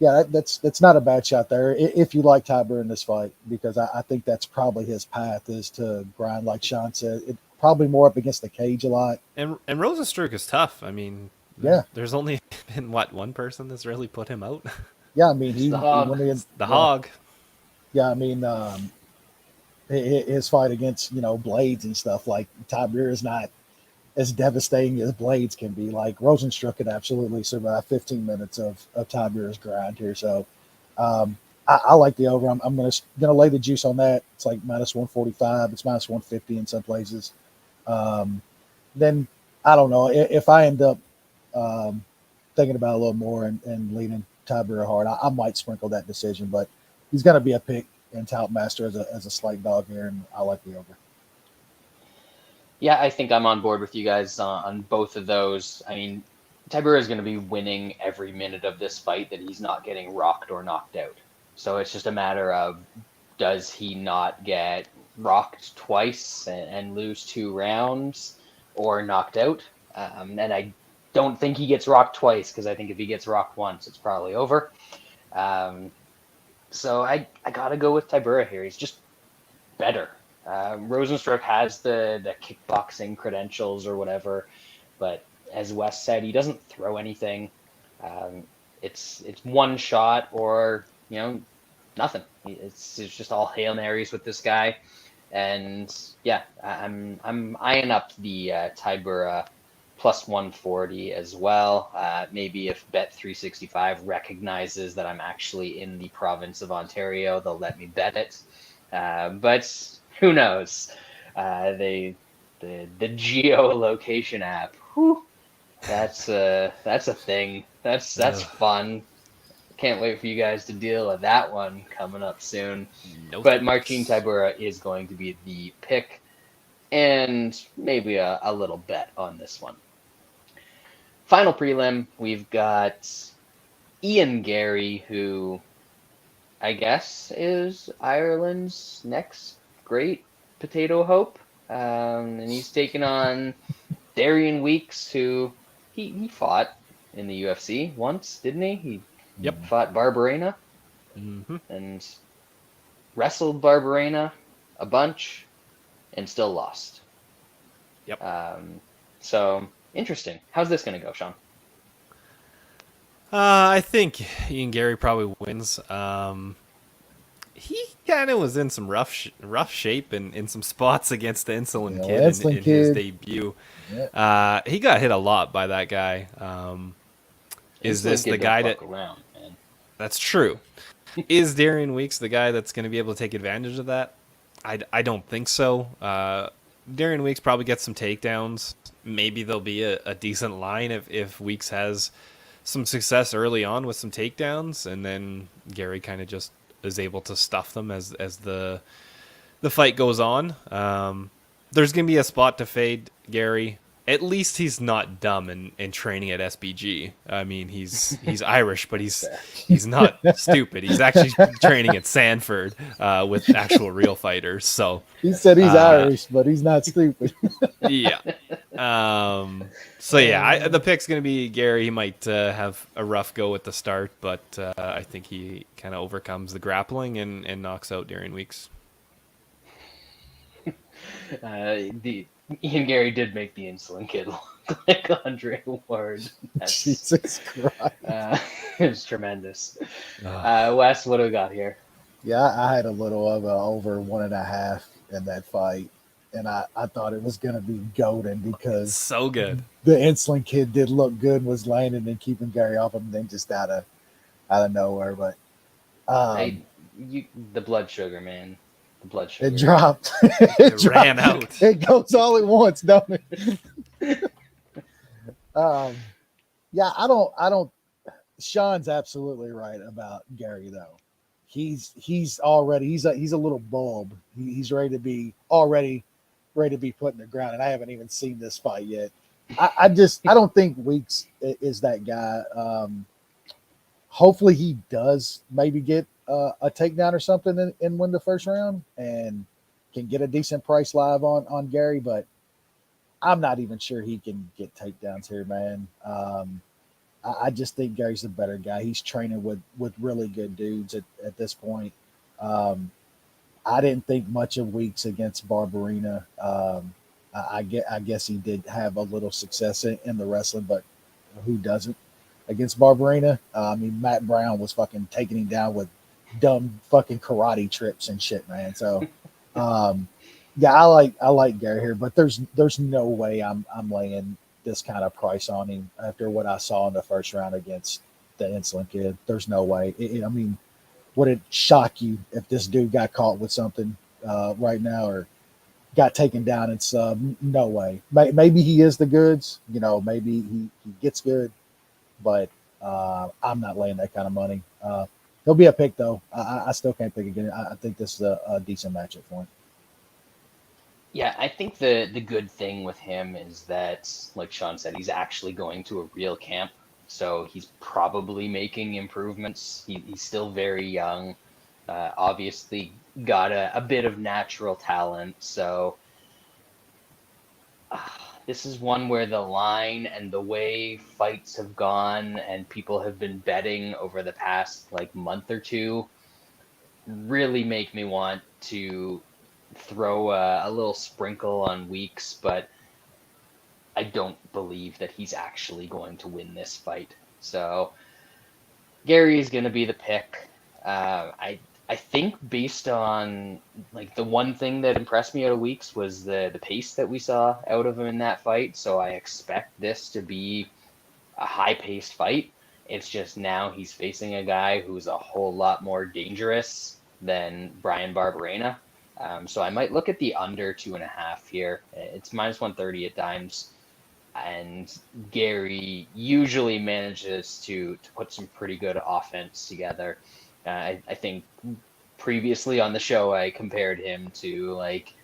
Yeah, that's not a bad shot there if you like Tybura in this fight, because I think that's probably his path, is to grind, like Sean said. It probably more up against the cage a lot. And Rozenstruik is tough. I mean, Yeah. There's only been one person that's really put him out. Yeah, I mean It's the hog. The hog. Yeah, I mean his fight against Blades and stuff, like Tybura is not as devastating as Blades can be. Like Rozenstruik could absolutely survive 15 minutes of Tybura's grind here. So I like the over. I'm gonna lay the juice on that. It's like minus 145. It's minus 150 in some places. Then I don't know if I end up thinking about it a little more and leaning Tybura hard. I might sprinkle that decision, but he's gonna be a pick in Tout Master as a slight dog here, and I like the over. Yeah, I think I'm on board with you guys on both of those. I mean, Tybura is going to be winning every minute of this fight that he's not getting rocked or knocked out. So it's just a matter of, does he not get rocked twice and lose 2 rounds, or knocked out? And I don't think he gets rocked twice, because I think if he gets rocked once, it's probably over. So I got to go with Tybura here. He's just better. Rozenstruik has the kickboxing credentials or whatever, but as Wes said, he doesn't throw anything. It's one shot or nothing. It's just all Hail Marys with this guy, and yeah, I'm eyeing up the Tybura plus 140 as well. Maybe if Bet365 recognizes that I'm actually in the province of Ontario, they'll let me bet it. But who knows? The geolocation app. Whew, that's a thing. That's fun. Can't wait for you guys to deal with that one coming up soon. Nope. But Marcin Tybura is going to be the pick, and maybe a little bet on this one. Final prelim, we've got Ian Garry, who I guess is Ireland's next great potato hope. And he's taken on Darian Weeks, who he fought in the UFC once, didn't he? He fought Barberena and wrestled Barberena a bunch and still lost. Yep. So interesting. How's this going to go, Sean? I think Ian Garry probably wins. He kind of was in some rough shape in some spots against the Insulin Kid in his debut. Yep. He got hit a lot by that guy. Is this the guy that? Around, man. That's true. Is Darian Weeks the guy that's going to be able to take advantage of that? I don't think so. Darian Weeks probably gets some takedowns. Maybe there'll be a decent line if Weeks has some success early on with some takedowns, and then Garry kind of just is able to stuff them as the fight goes on. There's going to be a spot to fade Garry. At least he's not dumb and training at SBG. I mean, he's Irish, but he's not stupid. He's actually training at Sanford with actual real fighters. So he said he's Irish, but he's not stupid. Yeah. So yeah, the pick's gonna be Garry. He might have a rough go at the start, but I think he kind of overcomes the grappling and knocks out Darian Weeks. Ian Garry did make the Insulin Kid look like Andre Ward. Jesus Christ. It's tremendous. Wes, what do we got here? Yeah, I had a little of a over 1.5 in that fight, and I thought it was going to be golden because so good. The Insulin Kid did look good, was landing and keeping Garry off him, and then just out of nowhere. But the blood sugar, man. The blood sugar. It dropped. It ran out. It goes all at once, don't it? Um, yeah, I don't. Sean's absolutely right about Garry though. He's already he's a little bulb. He's ready to be put in the ground, and I haven't even seen this fight yet. I don't think Weeks is that guy. Hopefully he does maybe get a takedown or something and win the first round and can get a decent price live on Garry, but I'm not even sure he can get takedowns here, man. I just think Gary's a better guy. He's training with really good dudes at this point. Um, I didn't think much of Weeks against Barberina. I guess he did have a little success in the wrestling, but who doesn't against Barberina? I mean, Matt Brown was fucking taking him down with dumb fucking karate trips and shit, man. So, um, yeah, I like Gary here, but there's no way I'm laying this kind of price on him after what I saw in the first round against the Insulin Kid. There's no way. I mean, would it shock you if this dude got caught with something right now or got taken down and sub? No way. Maybe he is the goods. Maybe he gets good, but I'm not laying that kind of money. He'll be a pick though. I still can't pick again. I think this is a decent matchup for him. Yeah, I think the good thing with him is that, like Sean said, he's actually going to a real camp, so he's probably making improvements. He's still very young, obviously got a bit of natural talent, so this is one where the line and the way fights have gone and people have been betting over the past like month or two really make me want to throw a little sprinkle on Weeks, but I don't believe that he's actually going to win this fight. So Garry is going to be the pick. I think based on like the one thing that impressed me out of Weeks was the pace that we saw out of him in that fight. So I expect this to be a high paced fight. It's just now he's facing a guy who's a whole lot more dangerous than Brian Barberena. So I might look at the under 2.5 here. It's minus 130 at times. And Garry usually manages to put some pretty good offense together. I think previously on the show I compared him to like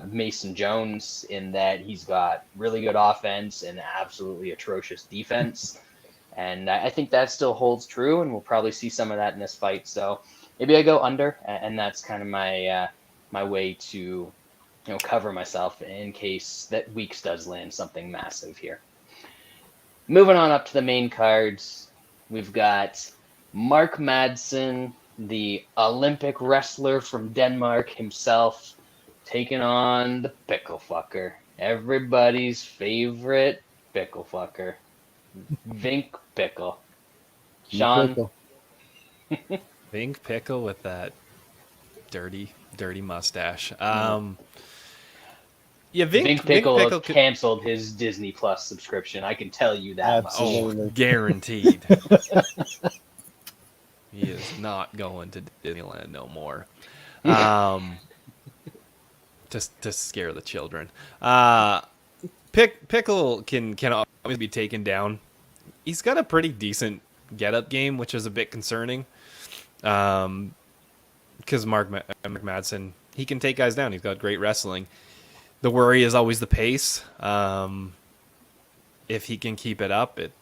Mason Jones in that he's got really good offense and absolutely atrocious defense. And I think that still holds true, and we'll probably see some of that in this fight. So maybe I go under, and that's kind of my way to cover myself in case that Weeks does land something massive here. Moving on up to the main cards, we've got Mark Madsen, the Olympic wrestler from Denmark himself, taking on the pickle fucker. Everybody's favorite pickle fucker. Vink Pickle. Sean? Vink Pickle with that dirty mustache. Yeah, Vink Pickle canceled his Disney Plus subscription. I can tell you that. Absolutely. Oh, guaranteed. He is not going to Disneyland no more. Just to scare the children. Pickle can always be taken down. He's got a pretty decent get-up game, which is a bit concerning. Because Mark Madsen, he can take guys down. He's got great wrestling. The worry is always the pace. If he can keep it up, it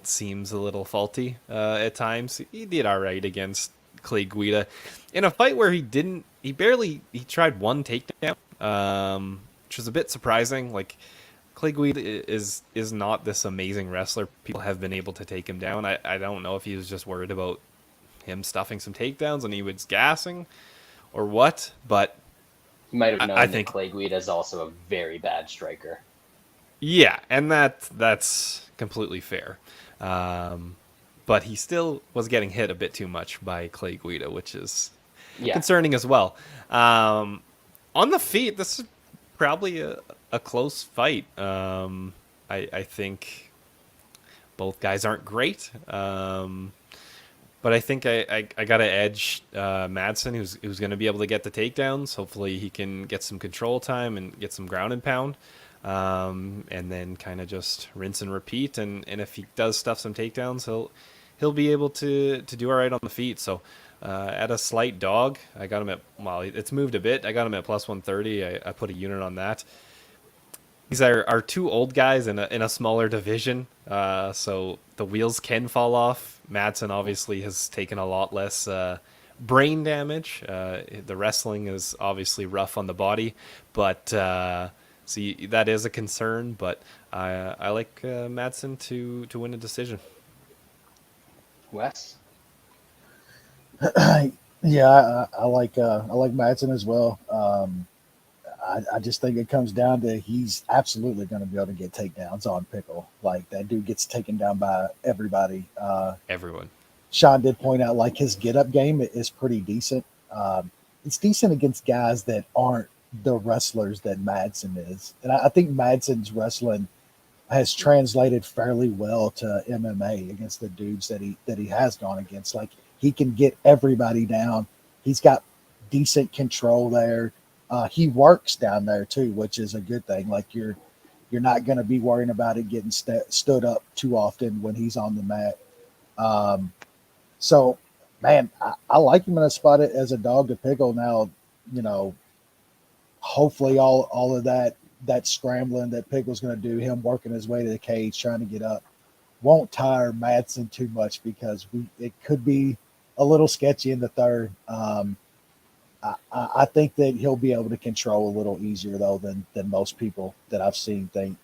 seems a little faulty at times. He did all right against Clay Guida in a fight where he tried one takedown, which was a bit surprising. Like, Clay Guida is not this amazing wrestler. People have been able to take him down. I don't know if he was just worried about him stuffing some takedowns and he was gassing or what, but you might have known I that think Clay Guida is also a very bad striker. Yeah, and that's completely fair. But he still was getting hit a bit too much by Clay Guida, which is concerning as well. On the feet, this is probably a close fight. I think both guys aren't great. But I think I got to edge Madsen, who's going to be able to get the takedowns. Hopefully he can get some control time and get some ground and pound. and then kind of just rinse and repeat. And if he does stuff some takedowns, he'll be able to do all right on the feet. So at a slight dog, I got him at, well, it's moved a bit. I got him at plus 130. I put a unit on that. These are two old guys in a smaller division, so the wheels can fall off. Madsen obviously has taken a lot less brain damage. The wrestling is obviously rough on the body, but that is a concern. But I like Madsen to win a decision. Wes? Yeah, I like Madsen as well. I just think it comes down to he's absolutely going to be able to get takedowns on Pichel. Like, that dude gets taken down by everybody. Everyone. Sean did point out, like, his get-up game is pretty decent. It's decent against guys that aren't the wrestlers that Madsen is. And I think Madsen's wrestling has translated fairly well to MMA against the dudes that he has gone against. Like, he can get everybody down. He's got decent control there. He works down there too, which is a good thing. Like, you're not going to be worrying about it getting stood up too often when he's on the mat. So, man, I like him in a spot as a dog to Pichel. Now, hopefully all of that scrambling that Pichel's going to do, him working his way to the cage, trying to get up, won't tire Madsen too much, because it could be a little sketchy in the third. I think that he'll be able to control a little easier, though, than most people that I've seen think.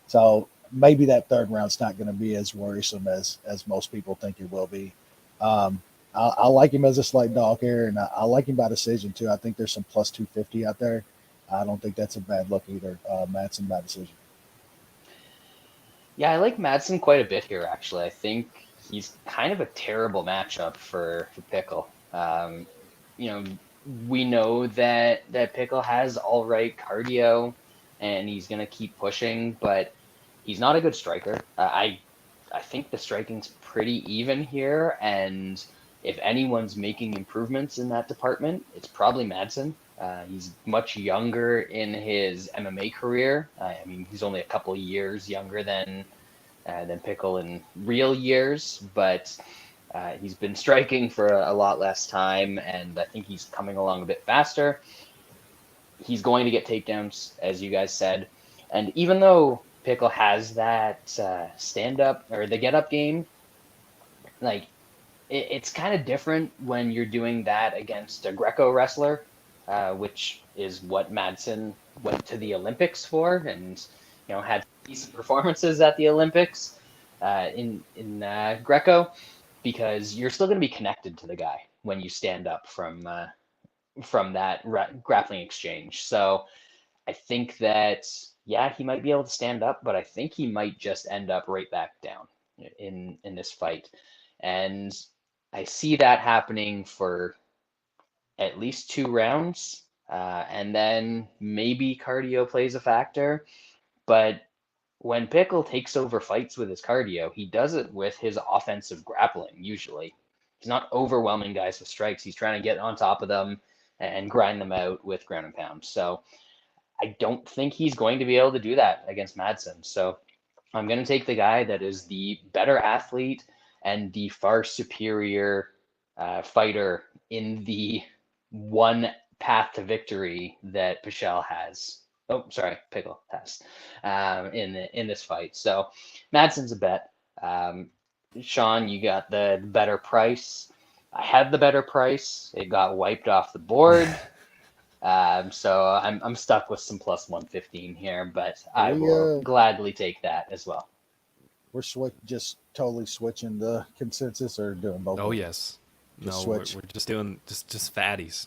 So maybe that third round's not going to be as worrisome as most people think it will be. I like him as a slight dog here, and I like him by decision, too. I think there's some plus 250 out there. I don't think that's a bad look either. Madsen by decision. Yeah, I like Madsen quite a bit here, actually. I think he's kind of a terrible matchup for Pichel. We know that Pichel has all right cardio, and he's going to keep pushing, but he's not a good striker. I think the striking's pretty even here, and if anyone's making improvements in that department, it's probably Madsen. He's much younger in his MMA career. He's only a couple years younger than Pichel in real years, but he's been striking for a lot less time, and I think he's coming along a bit faster. He's going to get takedowns, as you guys said. And even though Pichel has that stand-up or the get-up game, like, it's kind of different when you're doing that against a Greco wrestler, which is what Madsen went to the Olympics for, and had decent performances at the Olympics in Greco, because you're still going to be connected to the guy when you stand up from that grappling exchange. So I think that, yeah, he might be able to stand up, but I think he might just end up right back down in this fight. And I see that happening for at least 2 rounds, and then maybe cardio plays a factor. But when Pichel takes over fights with his cardio, he does it with his offensive grappling, usually. He's not overwhelming guys with strikes. He's trying to get on top of them and grind them out with ground and pound. So I don't think he's going to be able to do that against Madsen. So I'm going to take the guy that is the better athlete and the far superior fighter in the one path to victory that Pichel has. Oh, sorry, Pichel has in this fight. So Madsen's a bet. Sean, you got the better price. I had the better price. It got wiped off the board. So I'm stuck with some plus 115 here, but I will gladly take that as well. We're just totally switching the consensus, or doing both? Oh, yes. We're just doing just fatties.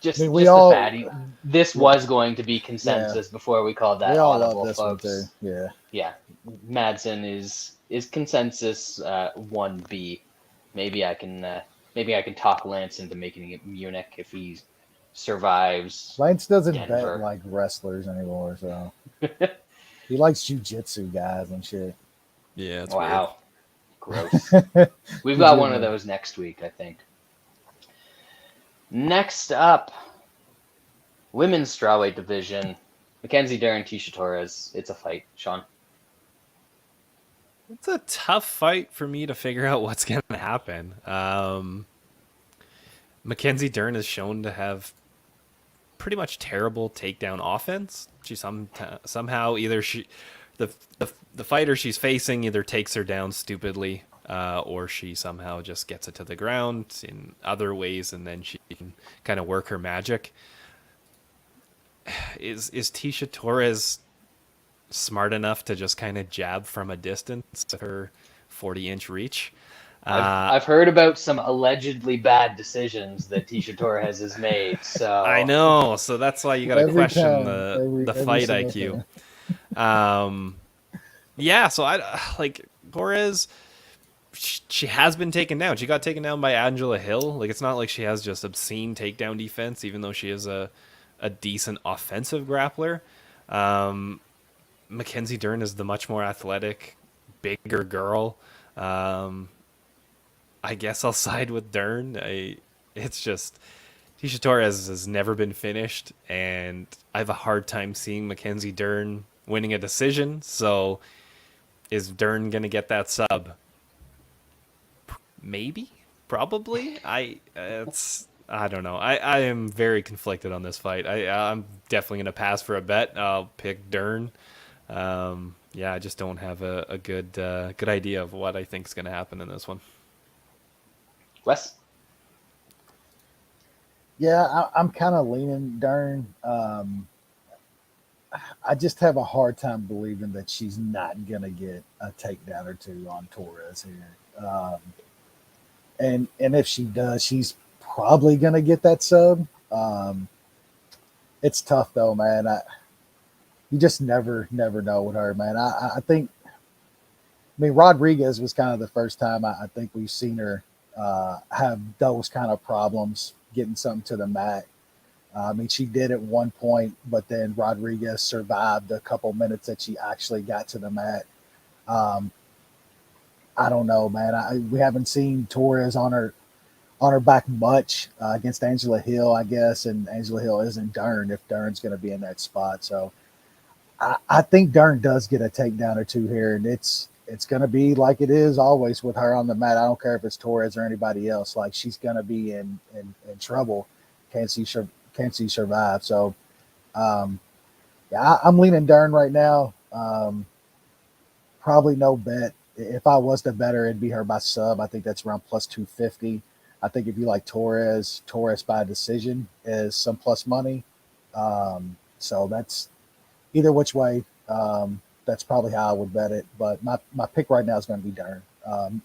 Just the fatty. This was going to be consensus before we called that audible, folks. Yeah. Madsen is consensus 1B. Maybe I can talk Lance into making it Munich if he survives. Lance doesn't bet like wrestlers anymore, so he likes jiu-jitsu guys and shit. Yeah, it's wow. Weird. Gross. We've got one of those next week, I think. Next up, women's strawweight division. Mackenzie Dern, Tisha Torres. It's a fight, Sean. It's a tough fight for me to figure out what's going to happen. Mackenzie Dern is shown to have pretty much terrible takedown offense. She somehow either the fighter she's facing either takes her down stupidly, or she somehow just gets it to the ground in other ways, and then she can kind of work her magic. Is Tisha Torres smart enough to just kind of jab from a distance with her 40-inch reach? I've heard about some allegedly bad decisions that Tisha Torres has made. So I know, so that's why you got to question the every fight single IQ. Yeah, so I like Torres. She has been taken down. She got taken down by Angela Hill. Like, it's not like she has just obscene takedown defense, even though she is a decent offensive grappler. Mackenzie Dern is the much more athletic, bigger girl. I guess I'll side with Dern. It's just Tisha Torres has never been finished, and I have a hard time seeing Mackenzie Dern winning a decision. So, is Dern gonna get that sub? Maybe, probably. I don't know. I am very conflicted on this fight. I'm definitely gonna pass for a bet. I'll pick Dern. Yeah, I just don't have a good idea of what I think is gonna happen in this one. Wes? Yeah, I'm kind of leaning Dern. I just have a hard time believing that she's not gonna get a takedown or two on Torres here. And if she does, she's probably gonna get that sub. It's tough though, man. You just never know with her, man. I think. I mean, Rodriguez was kind of the first time I think we've seen her have those kind of problems getting something to the mat. I mean, she did at one point, but then Rodriguez survived a couple minutes that she actually got to the mat. I don't know, man. We haven't seen Torres on her back much against Angela Hill, I guess, and Angela Hill isn't Dern if Dern's going to be in that spot. So I think Dern does get a takedown or two here, and it's going to be like it is always with her on the mat. I don't care if it's Torres or anybody else. Like, she's going to be in trouble. Can't see survive. So, yeah, I'm leaning Dern right now. Probably no bet. If I was to bet her, it'd be her by sub. I think that's around plus 250. I think if you like Torres by decision is some plus money. So that's either which way. That's probably how I would bet it. But my pick right now is going to be Dern.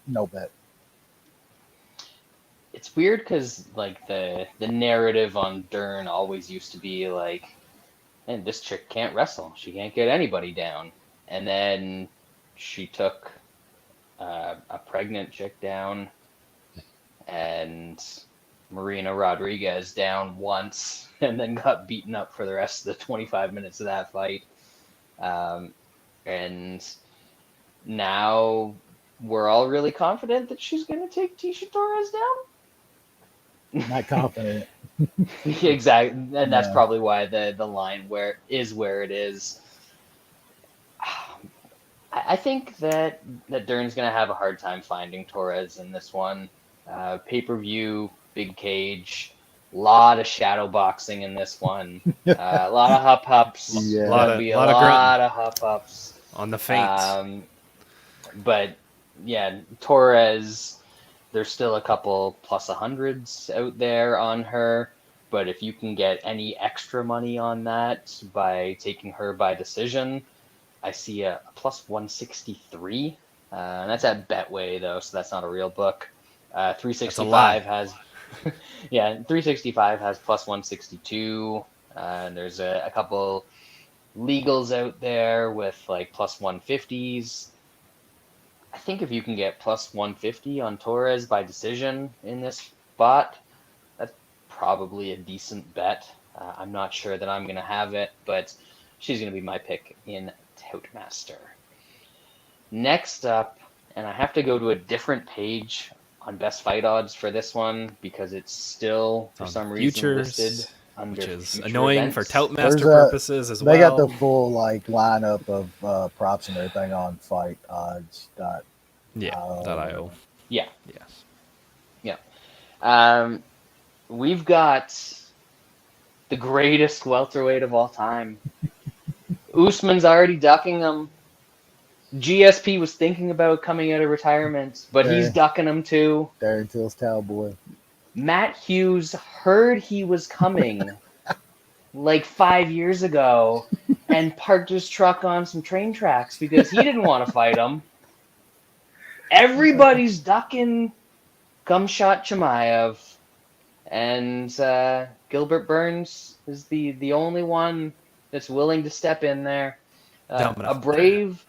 No bet. It's weird because like the narrative on Dern always used to be like, and this chick can't wrestle. She can't get anybody down. And then she took a pregnant chick down and Marina Rodriguez down once and then got beaten up for the rest of the 25 minutes of that fight. And now we're all really confident that she's going to take Tisha Torres down. Not confident. Exactly. And that's probably why the line where it is. I think that Dern's going to have a hard time finding Torres in this one. Pay-per-view, big cage, a lot of shadow boxing in this one. A lot of hup-hups. Yeah. A lot of hup-hups. On the feints. But, yeah, Torres, there's still a couple plus 100s out there on her. But if you can get any extra money on that by taking her by decision, I see a plus 163. And that's at Betway, though, so that's not a real book. 365 has... yeah, 365 has plus 162. And there's a couple legals out there with like plus 150s. I think if you can get plus 150 on Torres by decision in this spot, that's probably a decent bet. I'm not sure that I'm going to have it, but she's going to be my pick in Toutmaster. Next up, and I have to go to a different page on best fight odds for this one because it's still, for some reason, listed Under which is future annoying for events. Toutmaster purposes as They well. got the full like lineup of props and everything on fight odds. .io. Yeah, Yes. yeah. We've got the greatest welterweight of all time. Usman's already ducking him. GSP was thinking about coming out of retirement, but he's ducking him too. Darren Till's Cowboy. Matt Hughes heard he was coming like 5 years ago and parked his truck on some train tracks because he didn't want to fight him. Everybody's ducking Gumshot Chimaev, and Gilbert Burns is the only one that's willing to step in there. A brave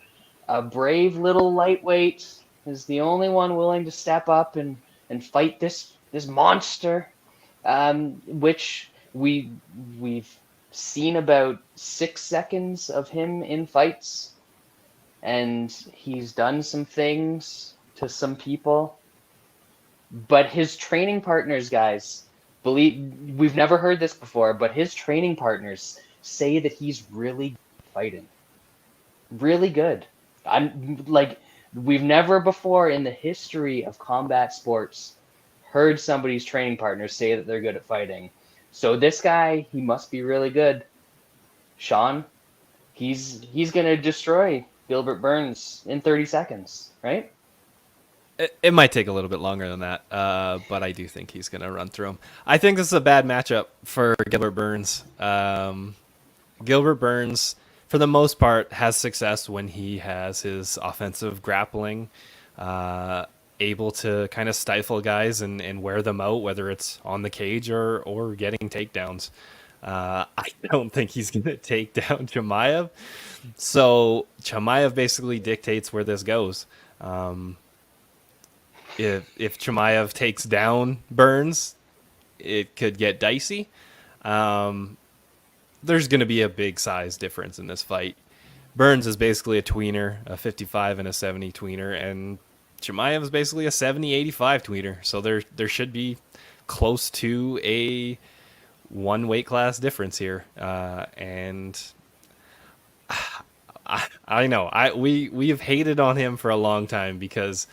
little lightweight is the only one willing to step up and fight this monster, which we've seen about 6 seconds of him in fights, and he's done some things to some people. But his training partners, guys, we've never heard this before, but his training partners say that he's really good at fighting. Really good. I'm like, we've never before in the history of combat sports heard somebody's training partners say that they're good at fighting. So this guy, he must be really good. Sean, he's gonna destroy Gilbert Burns in 30 seconds, right? It might take a little bit longer than that, but I do think he's going to run through him. I think this is a bad matchup for Gilbert Burns. Gilbert Burns, for the most part, has success when he has his offensive grappling, able to kind of stifle guys and wear them out, whether it's on the cage or getting takedowns. I don't think he's going to take down Chimaev. So Chimaev basically dictates where this goes. If Chimaev takes down Burns, it could get dicey. There's going to be a big size difference in this fight. Burns is basically a tweener, a 55 and a 70 tweener, and Chimaev is basically a 70-85 tweener. So there should be close to a one weight class difference here. And I know we have hated on him for a long time because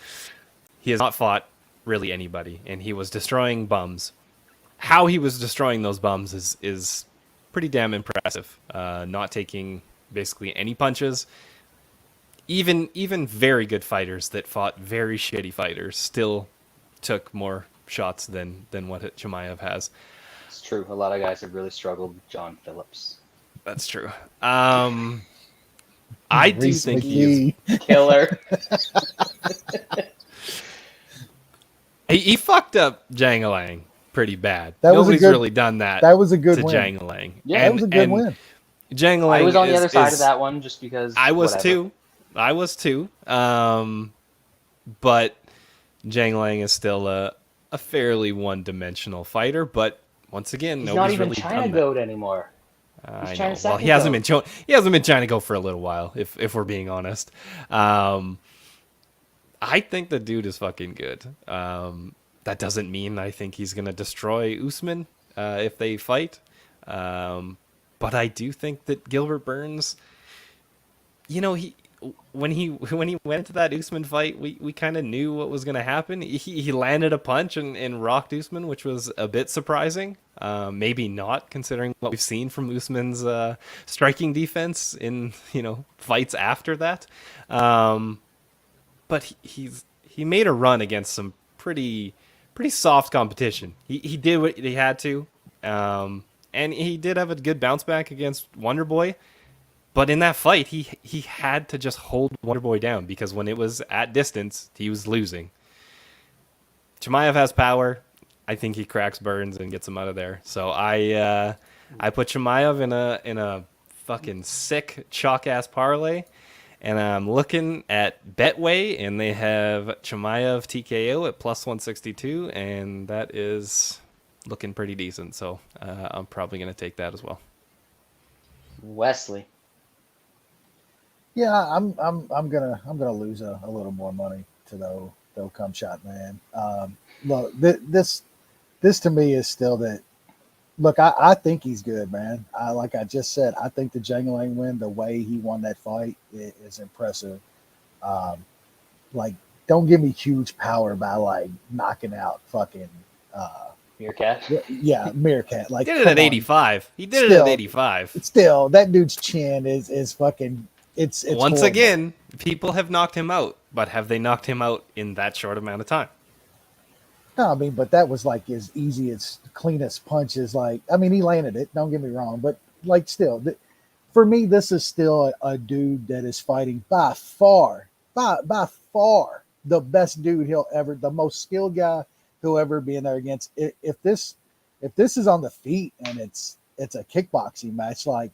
he has not fought really anybody, and he was destroying bums. How he was destroying those bums is pretty damn impressive. Not taking basically any punches. Even very good fighters that fought very shitty fighters still took more shots than what Chimaev has. It's true. A lot of guys have really struggled with John Phillips. That's true. I do think he's killer. He fucked up Zhang Lang pretty bad. That was Nobody's really done that. That was a good to win. Zhang Lang. Yeah, that was a good win. Zhang Lang I was on the other side of that one just because I was whatever. too. But Zhang Lang is still a fairly one-dimensional fighter. But once again, He's nobody's not even really China done that. goat anymore. I China know. Well, second he hasn't goat. been China go for a little while. If we're being honest, I think the dude is fucking good. That doesn't mean I think he's gonna destroy Usman if they fight. But I do think that Gilbert Burns, when he went into that Usman fight, we kind of knew what was going to happen. He landed a punch and rocked Usman, which was a bit surprising. Maybe not, considering what we've seen from Usman's striking defense in fights after that. But he made a run against some pretty soft competition. He did what he had to, and he did have a good bounce back against Wonderboy. But in that fight, he had to just hold Wonderboy down because when it was at distance, he was losing. Chimaev has power. I think he cracks Burns and gets him out of there. So I put Chimaev in a fucking sick chalk ass parlay, and I'm looking at Betway, and they have Chimaev TKO at plus 162, and that is looking pretty decent. So I'm probably gonna take that as well. Wesley. Yeah, I'm gonna lose a little more money to the come shot man. Look, this to me is still that Look, I think he's good, man. Like I just said, I think the Jangling win, the way he won that fight is impressive. Um, like, don't give me huge power by like knocking out fucking Meerkat. yeah, Meerkat. Like, He did it come at on. 85. He did it Still, at 85. Still, that dude's chin is fucking. It's Once horrible. again, people have knocked him out, but have they knocked him out in that short amount of time? No, I mean, but that was like as easy as cleanest punches. Like, I mean, he landed it. Don't get me wrong, but like, still, for me, this is still a dude that is fighting by far the best dude the most skilled guy he'll ever be in there against. If this is on the feet and it's a kickboxing match, like,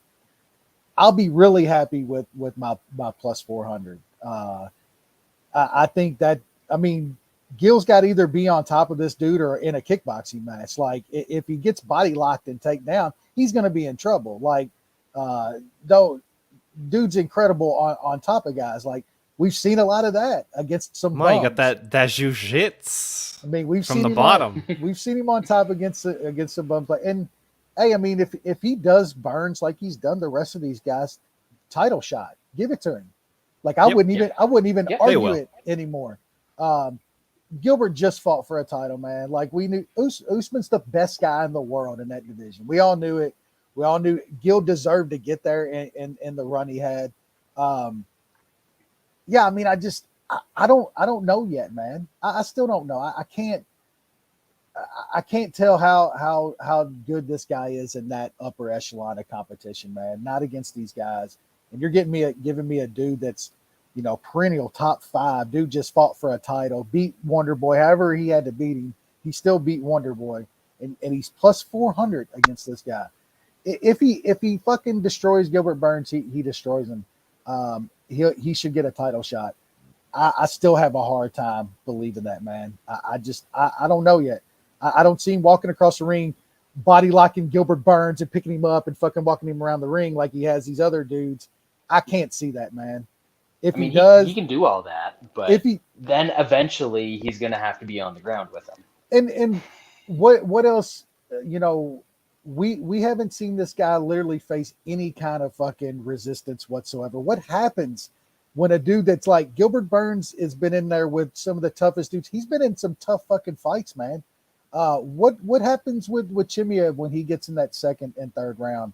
I'll be really happy with my plus 400. I think that, I mean, Gill's got to either be on top of this dude or in a kickboxing match. Like, if he gets body locked and taken down, he's going to be in trouble. Like, though, dude's incredible on top of guys. Like, we've seen a lot of that against some. You got that jiu-jitsu. I mean, we've from seen the him bottom. We've seen him on top against some bums. And hey, I mean, if he does Burns like he's done the rest of these guys, title shot, give it to him. Like, I wouldn't even argue it anymore. Gilbert just fought for a title, man. Like, we knew Usman's the best guy in the world in that division. We all knew it. We all knew Gil deserved to get there in the run he had. Yeah, I mean, I don't know yet, man. I still don't know. I can't tell how good this guy is in that upper echelon of competition, man. Not against these guys. And you're giving me a dude that's, you know, perennial top 5. Dude just fought for a title, beat Wonder Boy. However he had to beat him, he still beat Wonder Boy, and he's plus 400 against this guy. If he fucking destroys Gilbert Burns, he destroys him. He should get a title shot. I still have a hard time believing that, man. I don't know yet. I don't see him walking across the ring, body locking Gilbert Burns and picking him up and fucking walking him around the ring like he has these other dudes. I can't see that, man. If I mean, he does, he can do all that, but then eventually he's going to have to be on the ground with him. And what else? You know, we haven't seen this guy literally face any kind of fucking resistance whatsoever. What happens when a dude that's like Gilbert Burns has been in there with some of the toughest dudes? He's been in some tough fucking fights, man. What happens with Chimaev when he gets in that second and third round?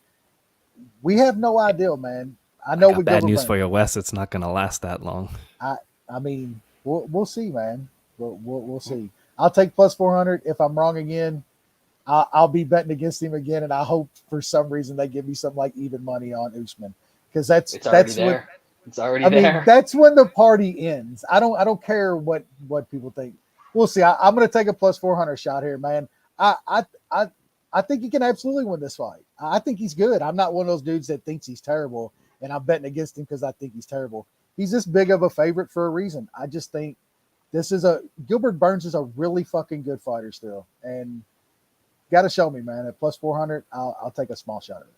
We have no idea, man. I know. Got bad news for you, Wes. It's not going to last that long. I mean, we'll see, man. We'll see. I'll take plus 400. If I'm wrong again, I'll be betting against him again, and I hope for some reason they give me some like even money on Usman, because that's there. It's already there. I mean, that's when the party ends. I don't care what people think. We'll see. I'm going to take a plus 400 shot here, man. I think he can absolutely win this fight. I think he's good. I'm not one of those dudes that thinks he's terrible, and I'm betting against him because I think he's terrible. He's this big of a favorite for a reason. I just think Gilbert Burns is a really fucking good fighter still, and got to show me, man. At plus 400, I'll take a small shot at it.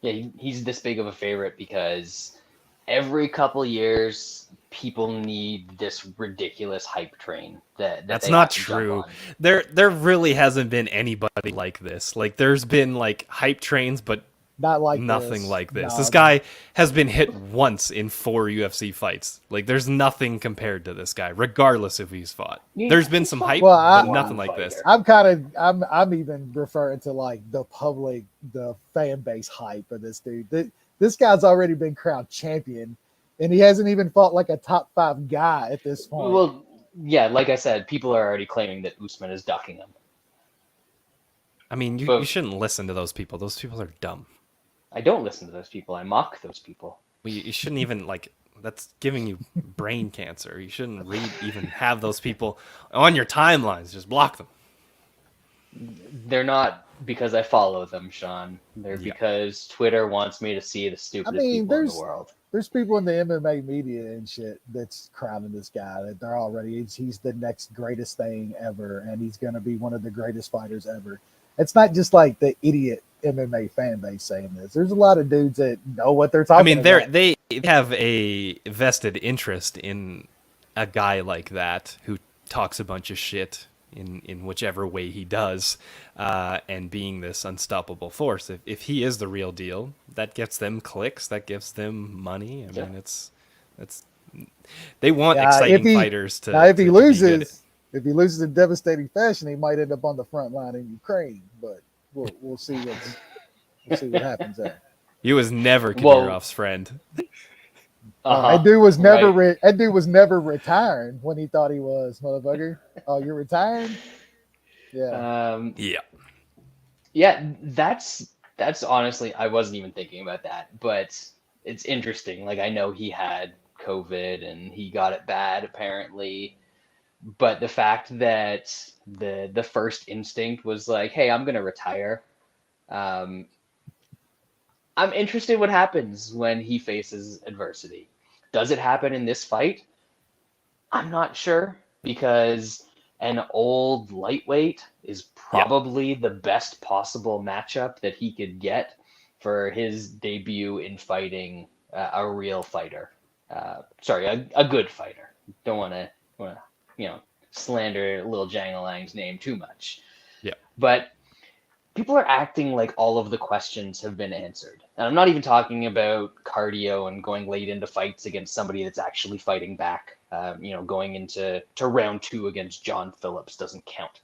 Yeah, he's this big of a favorite because every couple years people need this ridiculous hype train that's not true. There really hasn't been anybody like this. Like, there's been like hype trains, but not like nothing this. like this. No, this guy has been hit once in 4 UFC fights. Like, there's nothing compared to this guy, regardless if he's fought. There's been some hype, but nothing like this. I'm even referring to like the public, the fan base hype of this dude. This guy's already been crowned champion, and he hasn't even fought like a top 5 guy at this point. Well, yeah, like I said, people are already claiming that Usman is ducking him. I mean, you shouldn't listen to those people. Those people are dumb. I don't listen to those people. I mock those people. Well, you shouldn't even, like, that's giving you brain cancer. You shouldn't even have those people on your timelines. Just block them. They're not because I follow them, Sean. They're because Twitter wants me to see the stupidest people in the world. There's people in the MMA media and shit that's crowning this guy. That they're already, he's the next greatest thing ever, and he's going to be one of the greatest fighters ever. It's not just like the idiot MMA fan base saying this. There's a lot of dudes that know what they're talking about. I mean, they have a vested interest in a guy like that who talks a bunch of shit in whichever way he does, and being this unstoppable force. If he is the real deal, that gets them clicks, that gives them money. I mean, it's they want Yeah, exciting fighters now if he to be good. loses, if he loses in devastating fashion, he might end up on the front line in Ukraine. But we'll see what happens there. He was never Well, Kadirov's friend. That dude was never right. that dude was never retiring when he thought he was, motherfucker. Oh, you're retiring? Yeah. Yeah. Yeah, that's honestly, I wasn't even thinking about that, but it's interesting. Like, I know he had COVID and he got it bad apparently, but the fact that the first instinct was like, "Hey, I'm gonna retire." Um, I'm interested what happens when he faces adversity. Does it happen in this fight? I'm not sure because an old lightweight is Yeah. probably the best possible matchup that he could get for his debut in fighting a real fighter. Sorry, a good fighter. Don't want to, slander Lil Jangalang's name too much. Yeah. But people are acting like all of the questions have been answered. And I'm not even talking about cardio and going late into fights against somebody that's actually fighting back. Going into round 2 against John Phillips doesn't count.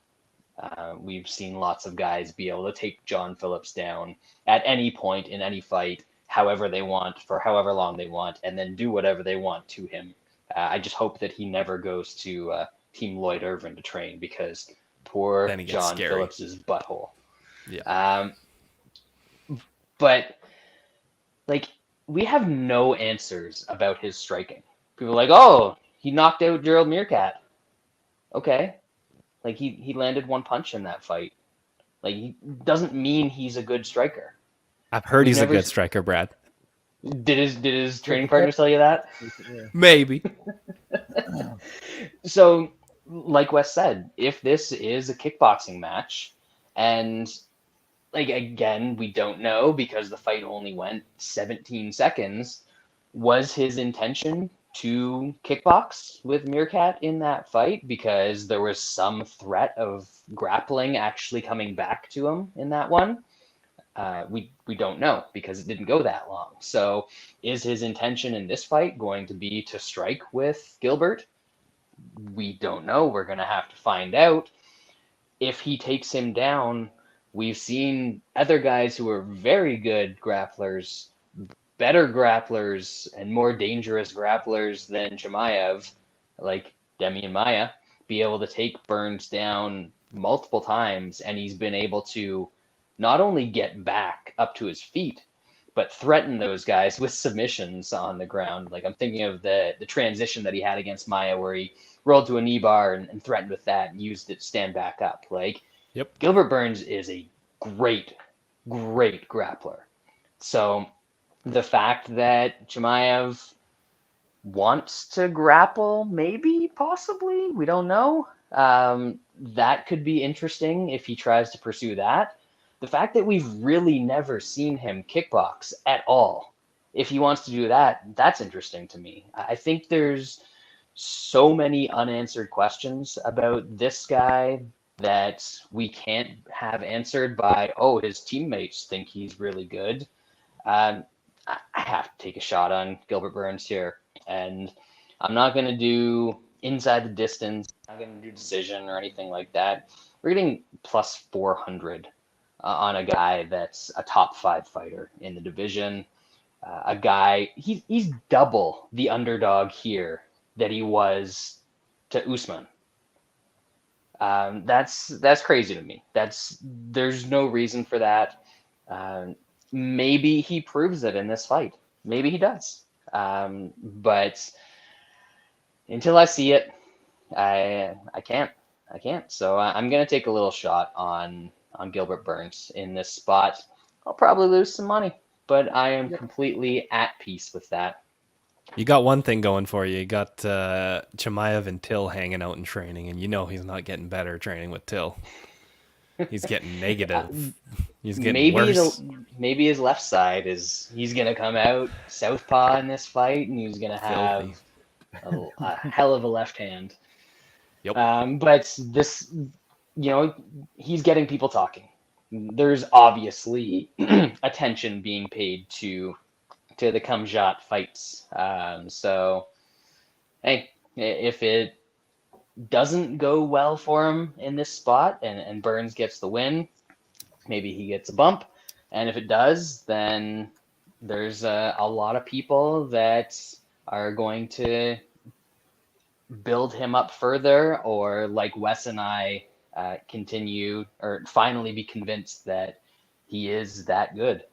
We've seen lots of guys be able to take John Phillips down at any point in any fight, however they want, for however long they want, and then do whatever they want to him. I just hope that he never goes to Team Lloyd Irvin to train because poor Then he gets John scary. Phillips's butthole. Yeah. But like, we have no answers about his striking. People are like, oh, he knocked out Gerald Meerkat. Okay. Like, he landed one punch in that fight. Like, he doesn't mean he's a good striker. I've heard We've he's a never good striker, Brad. Did his training partners tell you that? Yeah. Maybe. So, like Wes said, if this is a kickboxing match, and like, again, we don't know because the fight only went 17 seconds, was his intention to kickbox with Meerkat in that fight because there was some threat of grappling actually coming back to him in that one? We don't know because it didn't go that long. So is his intention in this fight going to be to strike with Gilbert? We don't know. We're going to have to find out. If he takes him down, we've seen other guys who are very good grapplers, better grapplers, and more dangerous grapplers than Chimaev, like Demian Maia, be able to take Burns down multiple times, and he's been able to not only get back up to his feet, but threaten those guys with submissions on the ground. Like, I'm thinking of the transition that he had against Maia where he rolled to a knee bar and threatened with that and used it to stand back up. Like, Yep. Gilbert Burns is a great, great grappler. So the fact that Chimaev wants to grapple, maybe, possibly, we don't know. That could be interesting if he tries to pursue that. The fact that we've really never seen him kickbox at all, if he wants to do that, that's interesting to me. I think there's so many unanswered questions about this guy that we can't have answered by, oh, his teammates think he's really good. I have to take a shot on Gilbert Burns here. And I'm not going to do inside the distance. I'm not going to do decision or anything like that. We're getting plus 400 on a guy that's a top 5 fighter in the division. A guy, he's double the underdog here that he was to Usman. That's crazy to me. There's no reason for that. Maybe he proves it in this fight. Maybe he does. But until I see it, I can't. So I'm gonna take a little shot on Gilbert Burns in this spot. I'll probably lose some money, but I am completely at peace with that. You got one thing going for you. You got Chimaev and Till hanging out in training, and you know he's not getting better training with Till. He's getting negative. He's getting worse. Maybe his left side he's gonna come out southpaw in this fight, and he's gonna have a hell of a left hand. Yep. But this, he's getting people talking. There's obviously attention being paid to the Kamjat fights. So, hey, if it doesn't go well for him in this spot and Burns gets the win, maybe he gets a bump. And if it does, then there's a lot of people that are going to build him up further, or like Wes and I continue or finally be convinced that he is that good,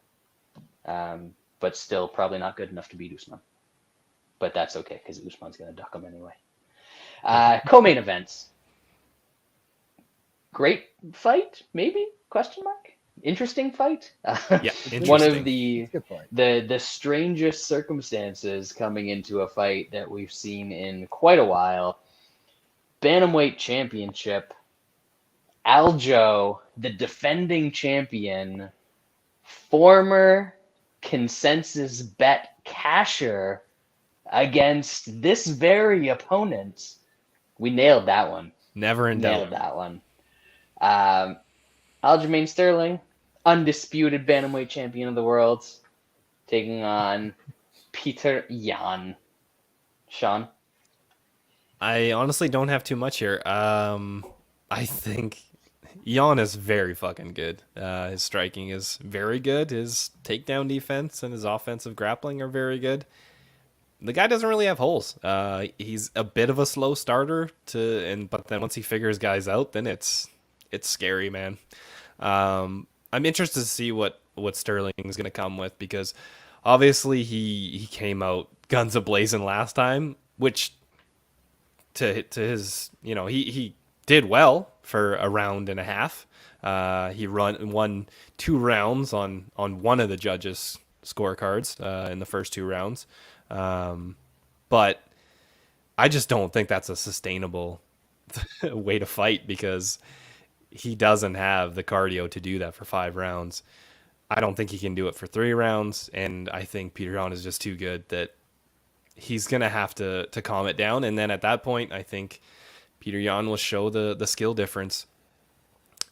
but still probably not good enough to beat Usman. But that's okay because Usman's going to duck him anyway. Co-main events. Great fight, maybe? Question mark. Interesting fight. Yeah, One interesting. of the strangest circumstances coming into a fight that we've seen in quite a while. Bantamweight championship. Aljo, the defending champion, former consensus bet casher against this very opponent. We nailed that one. Never in doubt. Nailed that one. Aljamain Sterling, undisputed bantamweight champion of the world, taking on Petr Yan. Sean? I honestly don't have too much here. I think Yan is very fucking good. His striking is very good. His takedown defense and his offensive grappling are very good. The guy doesn't really have holes. He's a bit of a slow starter but then once he figures guys out, then it's scary, man. I'm interested to see what Sterling is going to come with, because obviously he came out guns a-blazing last time, which to his, he did well for a round and a half. He won 2 rounds on one of the judges' scorecards in the first 2 rounds. But I just don't think that's a sustainable way to fight, because he doesn't have the cardio to do that for 5 rounds. I don't think he can do it for 3 rounds, and I think Petr Yan is just too good that he's going to have to calm it down. And then at that point, I think Petr Yan will show the skill difference.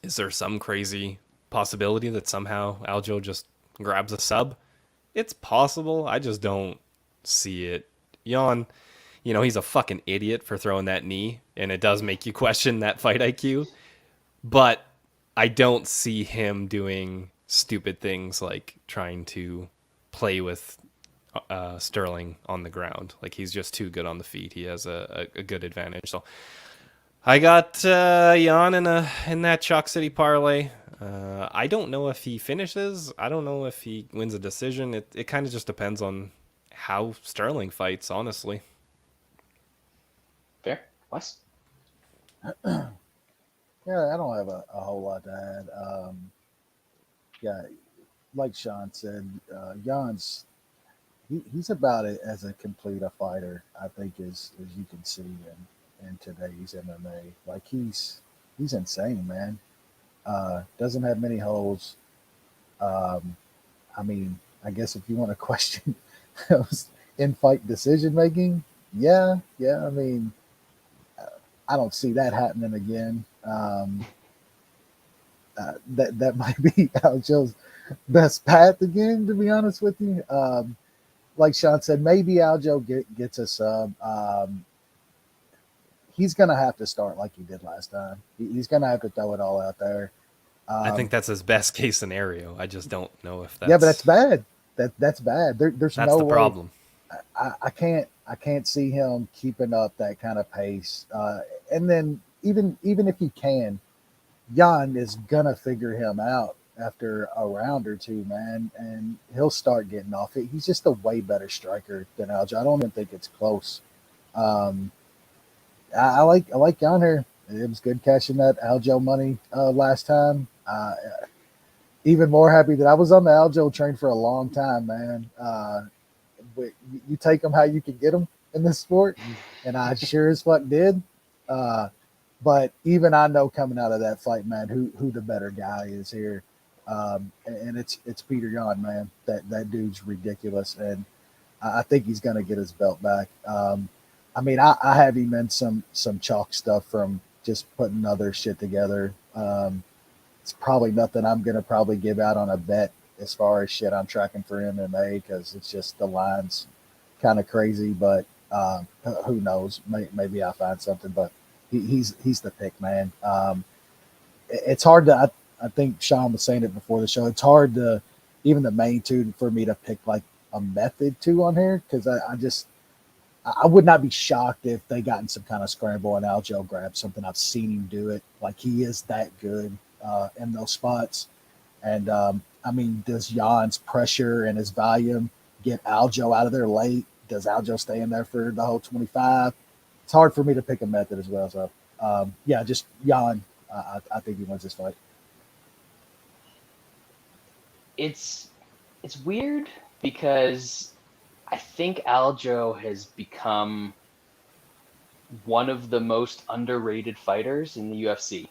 Is there some crazy possibility that somehow Aljo just grabs a sub? It's possible. I just don't see it. Yan, he's a fucking idiot for throwing that knee, and it does make you question that fight IQ. But I don't see him doing stupid things like trying to play with Sterling on the ground. Like, he's just too good on the feet. He has a good advantage. So I got Yan in that Chalk City parlay. I don't know if he finishes. I don't know if he wins a decision. It kind of just depends on how Sterling fights, honestly. Fair. Wes? Yeah, I don't have a whole lot to add. Yeah, like Sean said, Jan's he's about it as a complete a fighter, I think, as you can see in today's MMA. Like, he's insane, man. Doesn't have many holes. I mean, I guess if you want to question in-fight decision making, yeah. I mean, I don't see that happening again. That might be Aljo's best path again, to be honest with you. Like Sean said, maybe Aljo gets a sub. He's going to have to start like he did last time. He's going to have to throw it all out there. I think that's his best case scenario. I just don't know if that's... Yeah, but that's bad. That's bad. There's that's no the way. problem. I can't see him keeping up that kind of pace. And then even if he can, Yan is gonna figure him out after a round or two, man, and he'll start getting off it. He's just a way better striker than Aljo. I don't even think it's close. I like Yan here. It was good catching that Aljo money last time. Even more happy that I was on the Aljo train for a long time, man. You take them how you can get them in this sport, and I sure as fuck did. But even I know coming out of that fight, man, who the better guy is here, and it's Petr Yan, man. That dude's ridiculous, and I think he's gonna get his belt back. I mean, I have him in some chalk stuff from just putting other shit together. It's probably nothing I'm gonna probably give out on a bet as far as shit I'm tracking for MMA because it's just the lines kind of crazy. But who knows? Maybe I'll find something. But he's the pick, man. It's hard to. I think Sean was saying it before the show. It's hard to even the main two for me to pick like a method to on here because I would not be shocked if they got in some kind of scramble and Aljo grabbed something. I've seen him do it. Like he is that good in those spots. And I mean, does Jan's pressure and his volume get Aljo out of there late? Does Aljo stay in there for the whole 25? It's hard for me to pick a method as well. So yeah, just Jan. I think he wins this fight. It's weird because I think Aljo has become one of the most underrated fighters in the UFC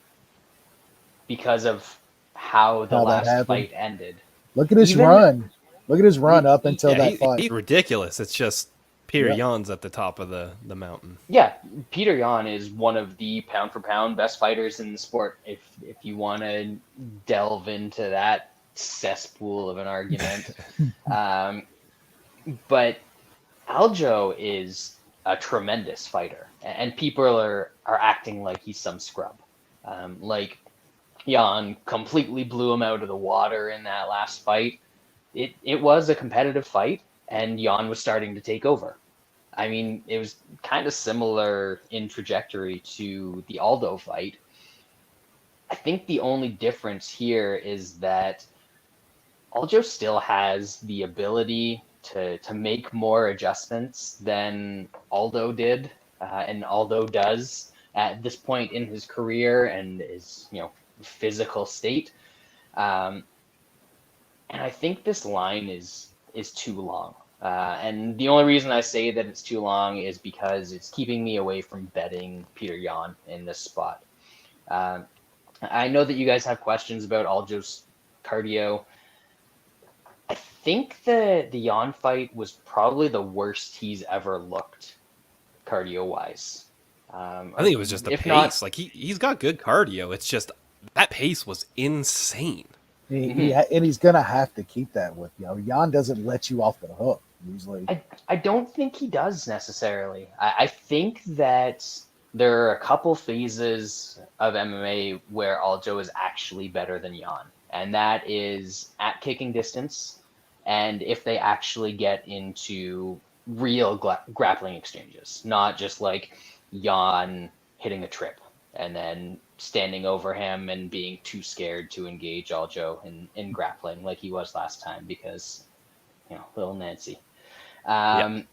because of how the How that last happened. fight ended. Look at his run. Look at his run up until that fight. He's ridiculous. It's just Petr Yep. Yan's at the top of the mountain. Yeah, Petr Yan is one of the pound for pound best fighters in the sport. If you want to delve into that cesspool of an argument, but Aljo is a tremendous fighter, and people are acting like he's some scrub. Like Yan completely blew him out of the water in that last fight. It was a competitive fight, and Yan was starting to take over. I mean, it was kind of similar in trajectory to the Aldo fight. I think the only difference here is that Aljo still has the ability to make more adjustments than Aldo did, and Aldo does at this point in his career and his physical state. And I think this line is too long. And the only reason I say that it's too long is because it's keeping me away from betting Petr Yan in this spot. I know that you guys have questions about Aljo's cardio. I think the Yan fight was probably the worst he's ever looked cardio-wise. I think it was just the pace. Not, like he's got good cardio. It's just that pace was insane. And he's gonna have to keep that with Yan doesn't let you off the hook usually. I don't think he does necessarily. I think that there are a couple phases of MMA where Aljo is actually better than Yan, and that is at kicking distance, and if they actually get into real grappling exchanges, not just like Yan hitting a trip and then standing over him and being too scared to engage Aljo in grappling like he was last time because, little Nancy. I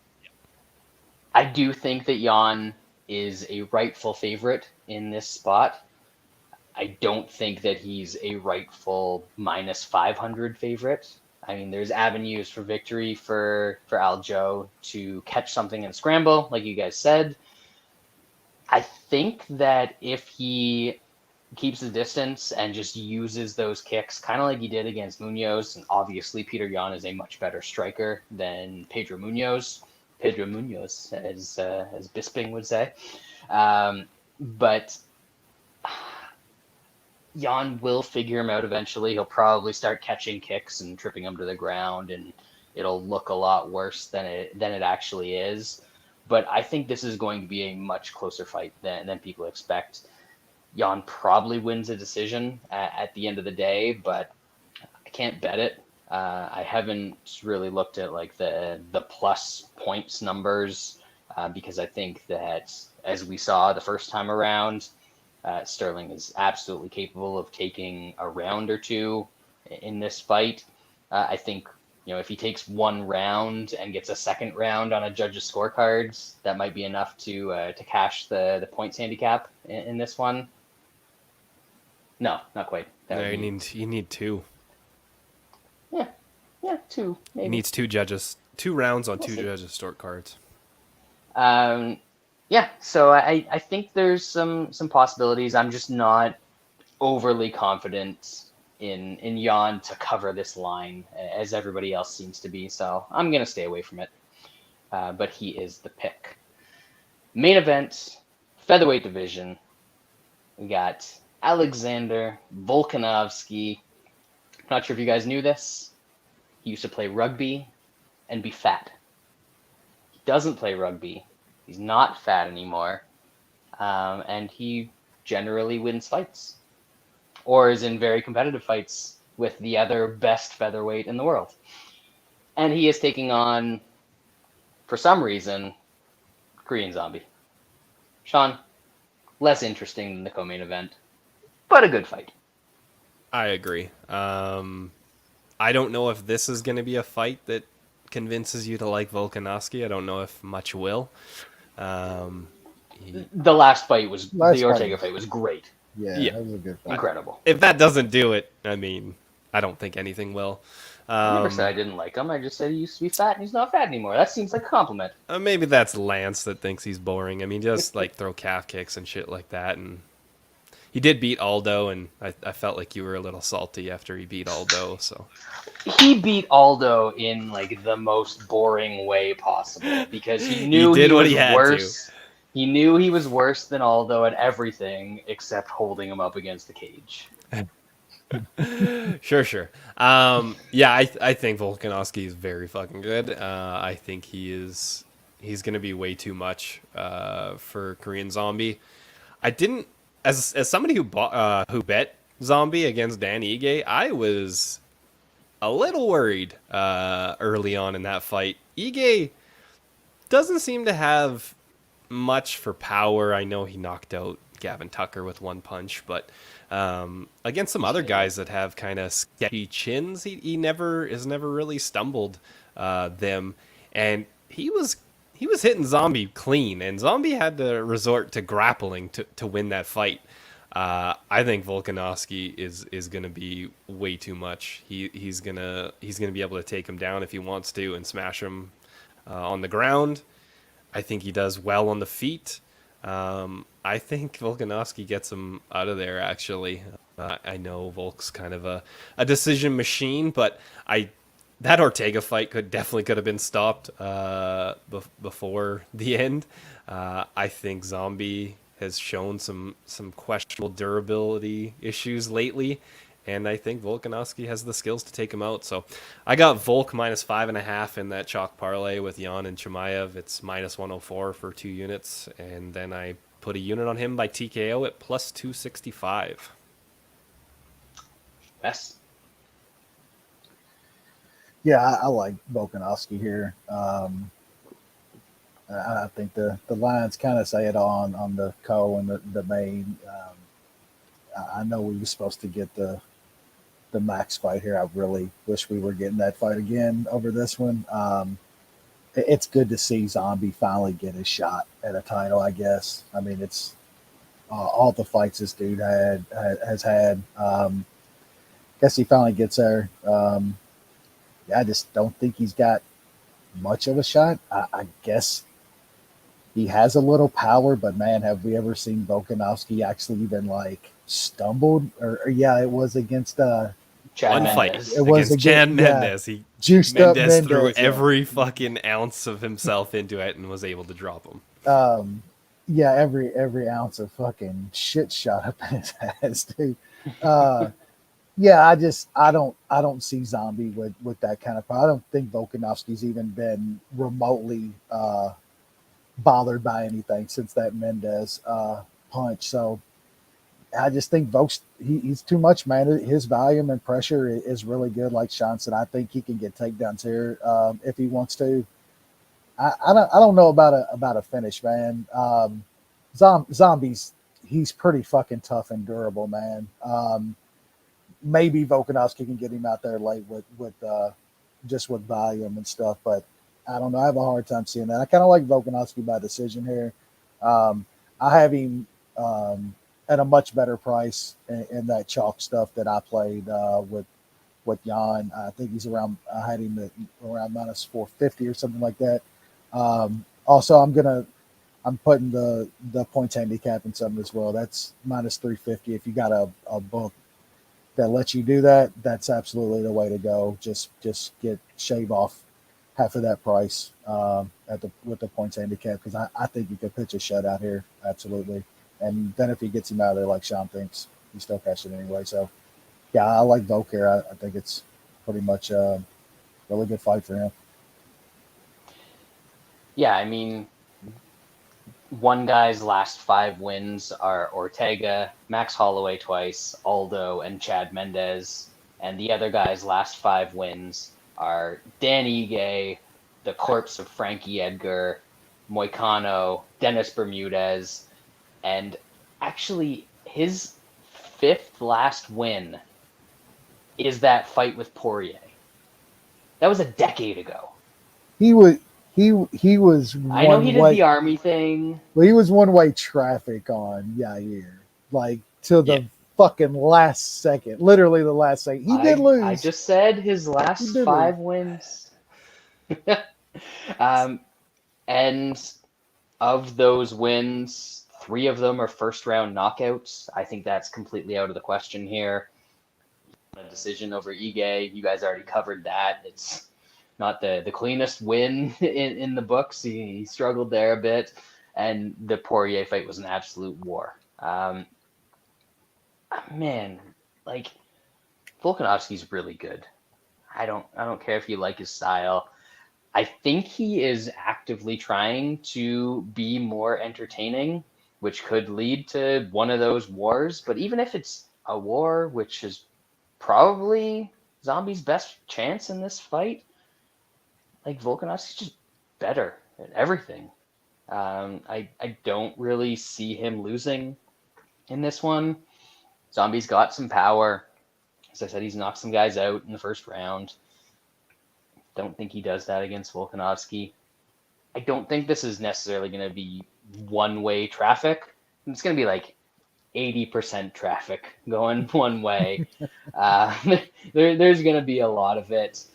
do think that Yan is a rightful favorite in this spot. I don't think that he's a rightful minus 500 favorite. I mean, there's avenues for victory for Aljo to catch something and scramble, like you guys said. I think that if he keeps the distance and just uses those kicks, kind of like he did against Munoz, and obviously Petr Yan is a much better striker than Pedro Munoz, as BSing would say. But Yan will figure him out eventually. He'll probably start catching kicks and tripping him to the ground, and it'll look a lot worse than it actually is. But I think this is going to be a much closer fight than people expect. Yan probably wins a decision at the end of the day, but I can't bet it. I haven't really looked at like the plus points numbers because I think that, as we saw the first time around, Sterling is absolutely capable of taking a round or two in this fight. I think if he takes one round and gets a second round on a judge's scorecards, that might be enough to cash the points handicap in this one. No, not quite. No, you need two. Yeah, two. Maybe. He needs two rounds on two judges' scorecards. Yeah, so I think there's some possibilities. I'm just not overly confident in Yan to cover this line as everybody else seems to be. So I'm gonna stay away from it. But he is the pick. Main event, featherweight division. We got Alexander Volkanovski. Not sure if you guys knew this. He used to play rugby and be fat. He doesn't play rugby. He's not fat anymore. And he generally wins fights. Or is in very competitive fights with the other best featherweight in the world. And he is taking on, for some reason, Korean Zombie. Sean, less interesting than the co-main event, but a good fight. I agree. I don't know if this is going to be a fight that convinces you to like Volkanovski. I don't know if much will. The last fight was the Ortega fight was great. Yeah, Yeah. that was a good fight. Incredible. If that doesn't do it, I mean, I don't think anything will. I never said I didn't like him. I just said he used to be fat and he's not fat anymore. That seems like a compliment. Maybe that's Lance that thinks he's boring. I mean, just like throw calf kicks and shit like that. And he did beat Aldo, and I felt like you were a little salty after he beat Aldo. So He beat Aldo in like the most boring way possible because he knew He did what was he had worse. He knew he was worse than Aldo at everything except holding him up against the cage. Sure. Yeah, I think Volkanovski is very fucking good. I think he's gonna be way too much for Korean Zombie. I didn't as somebody who bet Zombie against Dan Ige, I was a little worried early on in that fight. Ige doesn't seem to have much for power. I know he knocked out Gavin Tucker with one punch, but against some other guys that have kind of sketchy chins, he never really stumbled them, and he was hitting Zombie clean, and Zombie had to resort to grappling to win that fight. I think Volkanovski is going to be way too much. He's gonna be able to take him down if he wants to and smash him on the ground. I think he does well on the feet. I think Volkanovski gets him out of there, actually. I know Volk's kind of a decision machine, but that Ortega fight could have been stopped before the end. I think Zombie has shown some questionable durability issues lately, and I think Volkanovski has the skills to take him out. So I got Volk -5.5 in that chalk parlay with Yan and Chimaev. It's -104 for 2 units, and then I put a unit on him by TKO at +265. Yes. Yeah, I like Volkanovski here. I think the lines kind of say it on the co and the main. I know we were supposed to get the Max fight here. I really wish we were getting that fight again over this one. It's good to see Zombie finally get his shot at a title, I guess. I mean, it's all the fights this dude has had. Guess he finally gets there. I just don't think he's got much of a shot. I guess he has a little power, but man, have we ever seen Volkanovski actually even like stumbled? Or yeah, it was against Chad One fight Mendes. It was against Chad against- yeah. Mendes. He juiced up Mendes threw Mendes, yeah. every fucking ounce of himself into it and was able to drop him. Yeah, every ounce of fucking shit shot up in his ass, dude. Yeah, I don't see Zombie with that kind of power. I don't think Volkanovski's even been remotely bothered by anything since that Mendes punch. So I just think Volk's he's too much, man. His volume and pressure is really good. Like Sean said, I think he can get takedowns here if he wants to. I don't know about a finish, man. Zombies, he's pretty fucking tough and durable, man. Maybe Volkanovski can get him out there late with just with volume and stuff, but I don't know. I have a hard time seeing that. I kind of like Volkanovski by decision here. I have him at a much better price in that chalk stuff that I played with Yan. I think he's around. I had him at around -450 or something like that. Also, I'm putting the points handicap in something as well. That's -350. If you got a book that lets you do that, that's absolutely the way to go. Just shave off half of that price with the points handicap, because I think you could pitch a shutout here, absolutely. And then if he gets him out of there like Sean thinks, he still catch it anyway. So yeah, I like Volk here. I think it's pretty much a really good fight for him. Yeah, I mean, one guy's last 5 wins are Ortega, Max Holloway twice, Aldo, and Chad Mendez. And the other guy's last 5 wins are Dan Ige, the corpse of Frankie Edgar, Moicano, Dennis Bermudez, and actually his 5th last win is that fight with Poirier. That was a decade ago. He was I know he did the army thing. Well, he was one-way traffic on Yair, like to the fucking last second, literally the last second. He did lose. I just said his last 5 wins. And of those wins, 3 of them are first-round knockouts. I think that's completely out of the question here. A decision over Ige. You guys already covered that. It's not the cleanest win in the books. He struggled there a bit, and the Poirier fight was an absolute war. Man, like Volkanovski's really good. I don't care if you like his style. I think he is actively trying to be more entertaining, which could lead to one of those wars. But even if it's a war, which is probably Zombie's best chance in this fight, like Volkanovski's just better at everything. I don't really see him losing in this one. Zombie's got some power. As I said, he's knocked some guys out in the first round. Don't think he does that against Volkanovski. I don't think this is necessarily going to be one-way traffic. It's going to be like 80% traffic going one way. There's going to be a lot of it.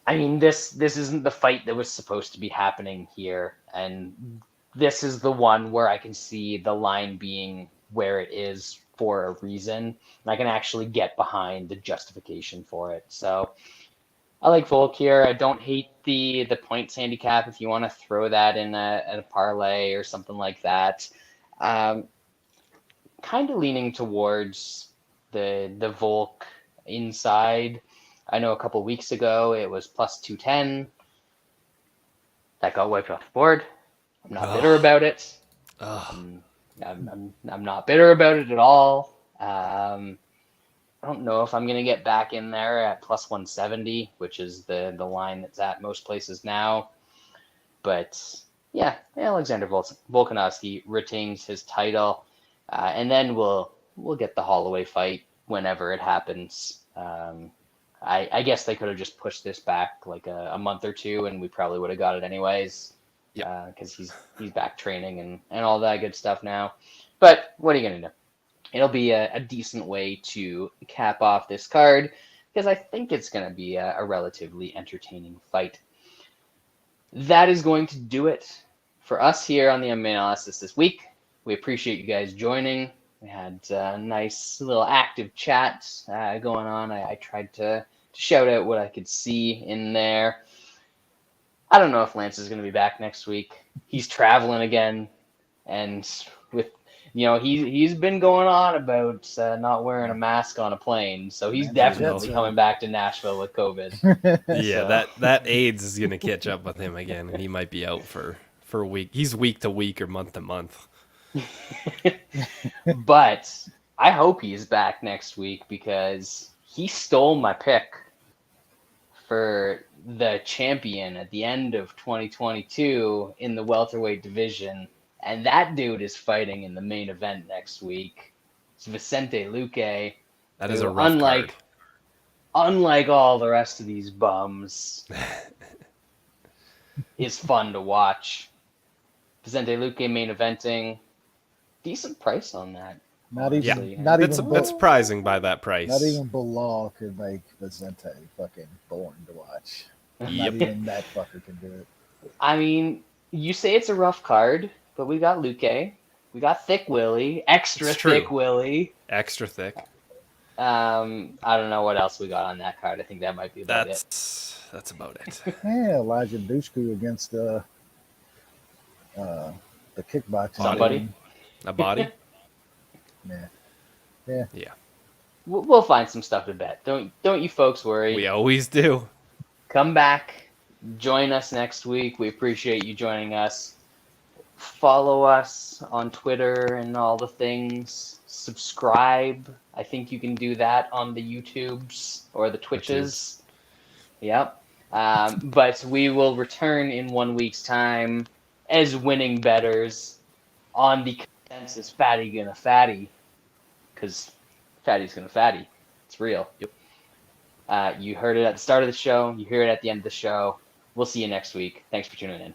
I mean, this isn't the fight that was supposed to be happening here, and this is the one where I can see the line being where it is for a reason, and I can actually get behind the justification for it. So I like Volk here. I don't hate the points handicap if you want to throw that in a parlay or something like that. Kind of leaning towards the Volk inside. I know a couple weeks ago it was plus 210. That got wiped off the board. I'm not bitter about it. I'm not bitter about it at all. I don't know if I'm going to get back in there at plus 170, which is the line that's at most places now. But yeah, Alexander Volkanovski retains his title. And then we'll get the Holloway fight whenever it happens. I guess they could have just pushed this back like a month or two, and we probably would have got it anyways. Yeah, because he's back training and all that good stuff now. But what are you gonna do? It'll be a decent way to cap off this card, because I think it's gonna be a relatively entertaining fight. That is going to do it for us here on the mma-analysis this week. We appreciate you guys joining. We had a nice little active chat going on. I tried to shout out what I could see in there. I don't know if Lance is going to be back next week. He's traveling again, and with he's been going on about not wearing a mask on a plane, so he's definitely coming back to Nashville with COVID. Yeah, that AIDS is going to catch up with him again, and he might be out for a week. He's week to week or month to month. But I hope he's back next week, because he stole my pick for the champion at the end of 2022 in the welterweight division, and that dude is fighting in the main event next week. It's Vicente Luque. That is a rough card. Unlike all the rest of these bums, is fun to watch. Vicente Luque main eventing. Decent price on that. That's surprising by that price. Not even Bilal could make Vicente fucking boring to watch. Not even that fucker can do it. I mean, you say it's a rough card, but we got Luque. We got Thick Willie. Extra thick Willie. Extra thick. I don't know what else we got on that card. I think that might be about it. That's about it. Yeah, Elijah Dushku against the kickboxing. Somebody. team. A body? Yeah. Yeah. We'll find some stuff to bet. Don't you folks worry. We always do. Come back, join us next week. We appreciate you joining us. Follow us on Twitter and all the things. Subscribe. I think you can do that on the YouTubes or the Twitches. Yep. But we will return in 1 week's time as winning betters on the consensus Fatty Gonna Fatty. Because Fatty's Gonna Fatty. It's real. Yep. You heard it at the start of the show. You hear it at the end of the show. We'll see you next week. Thanks for tuning in.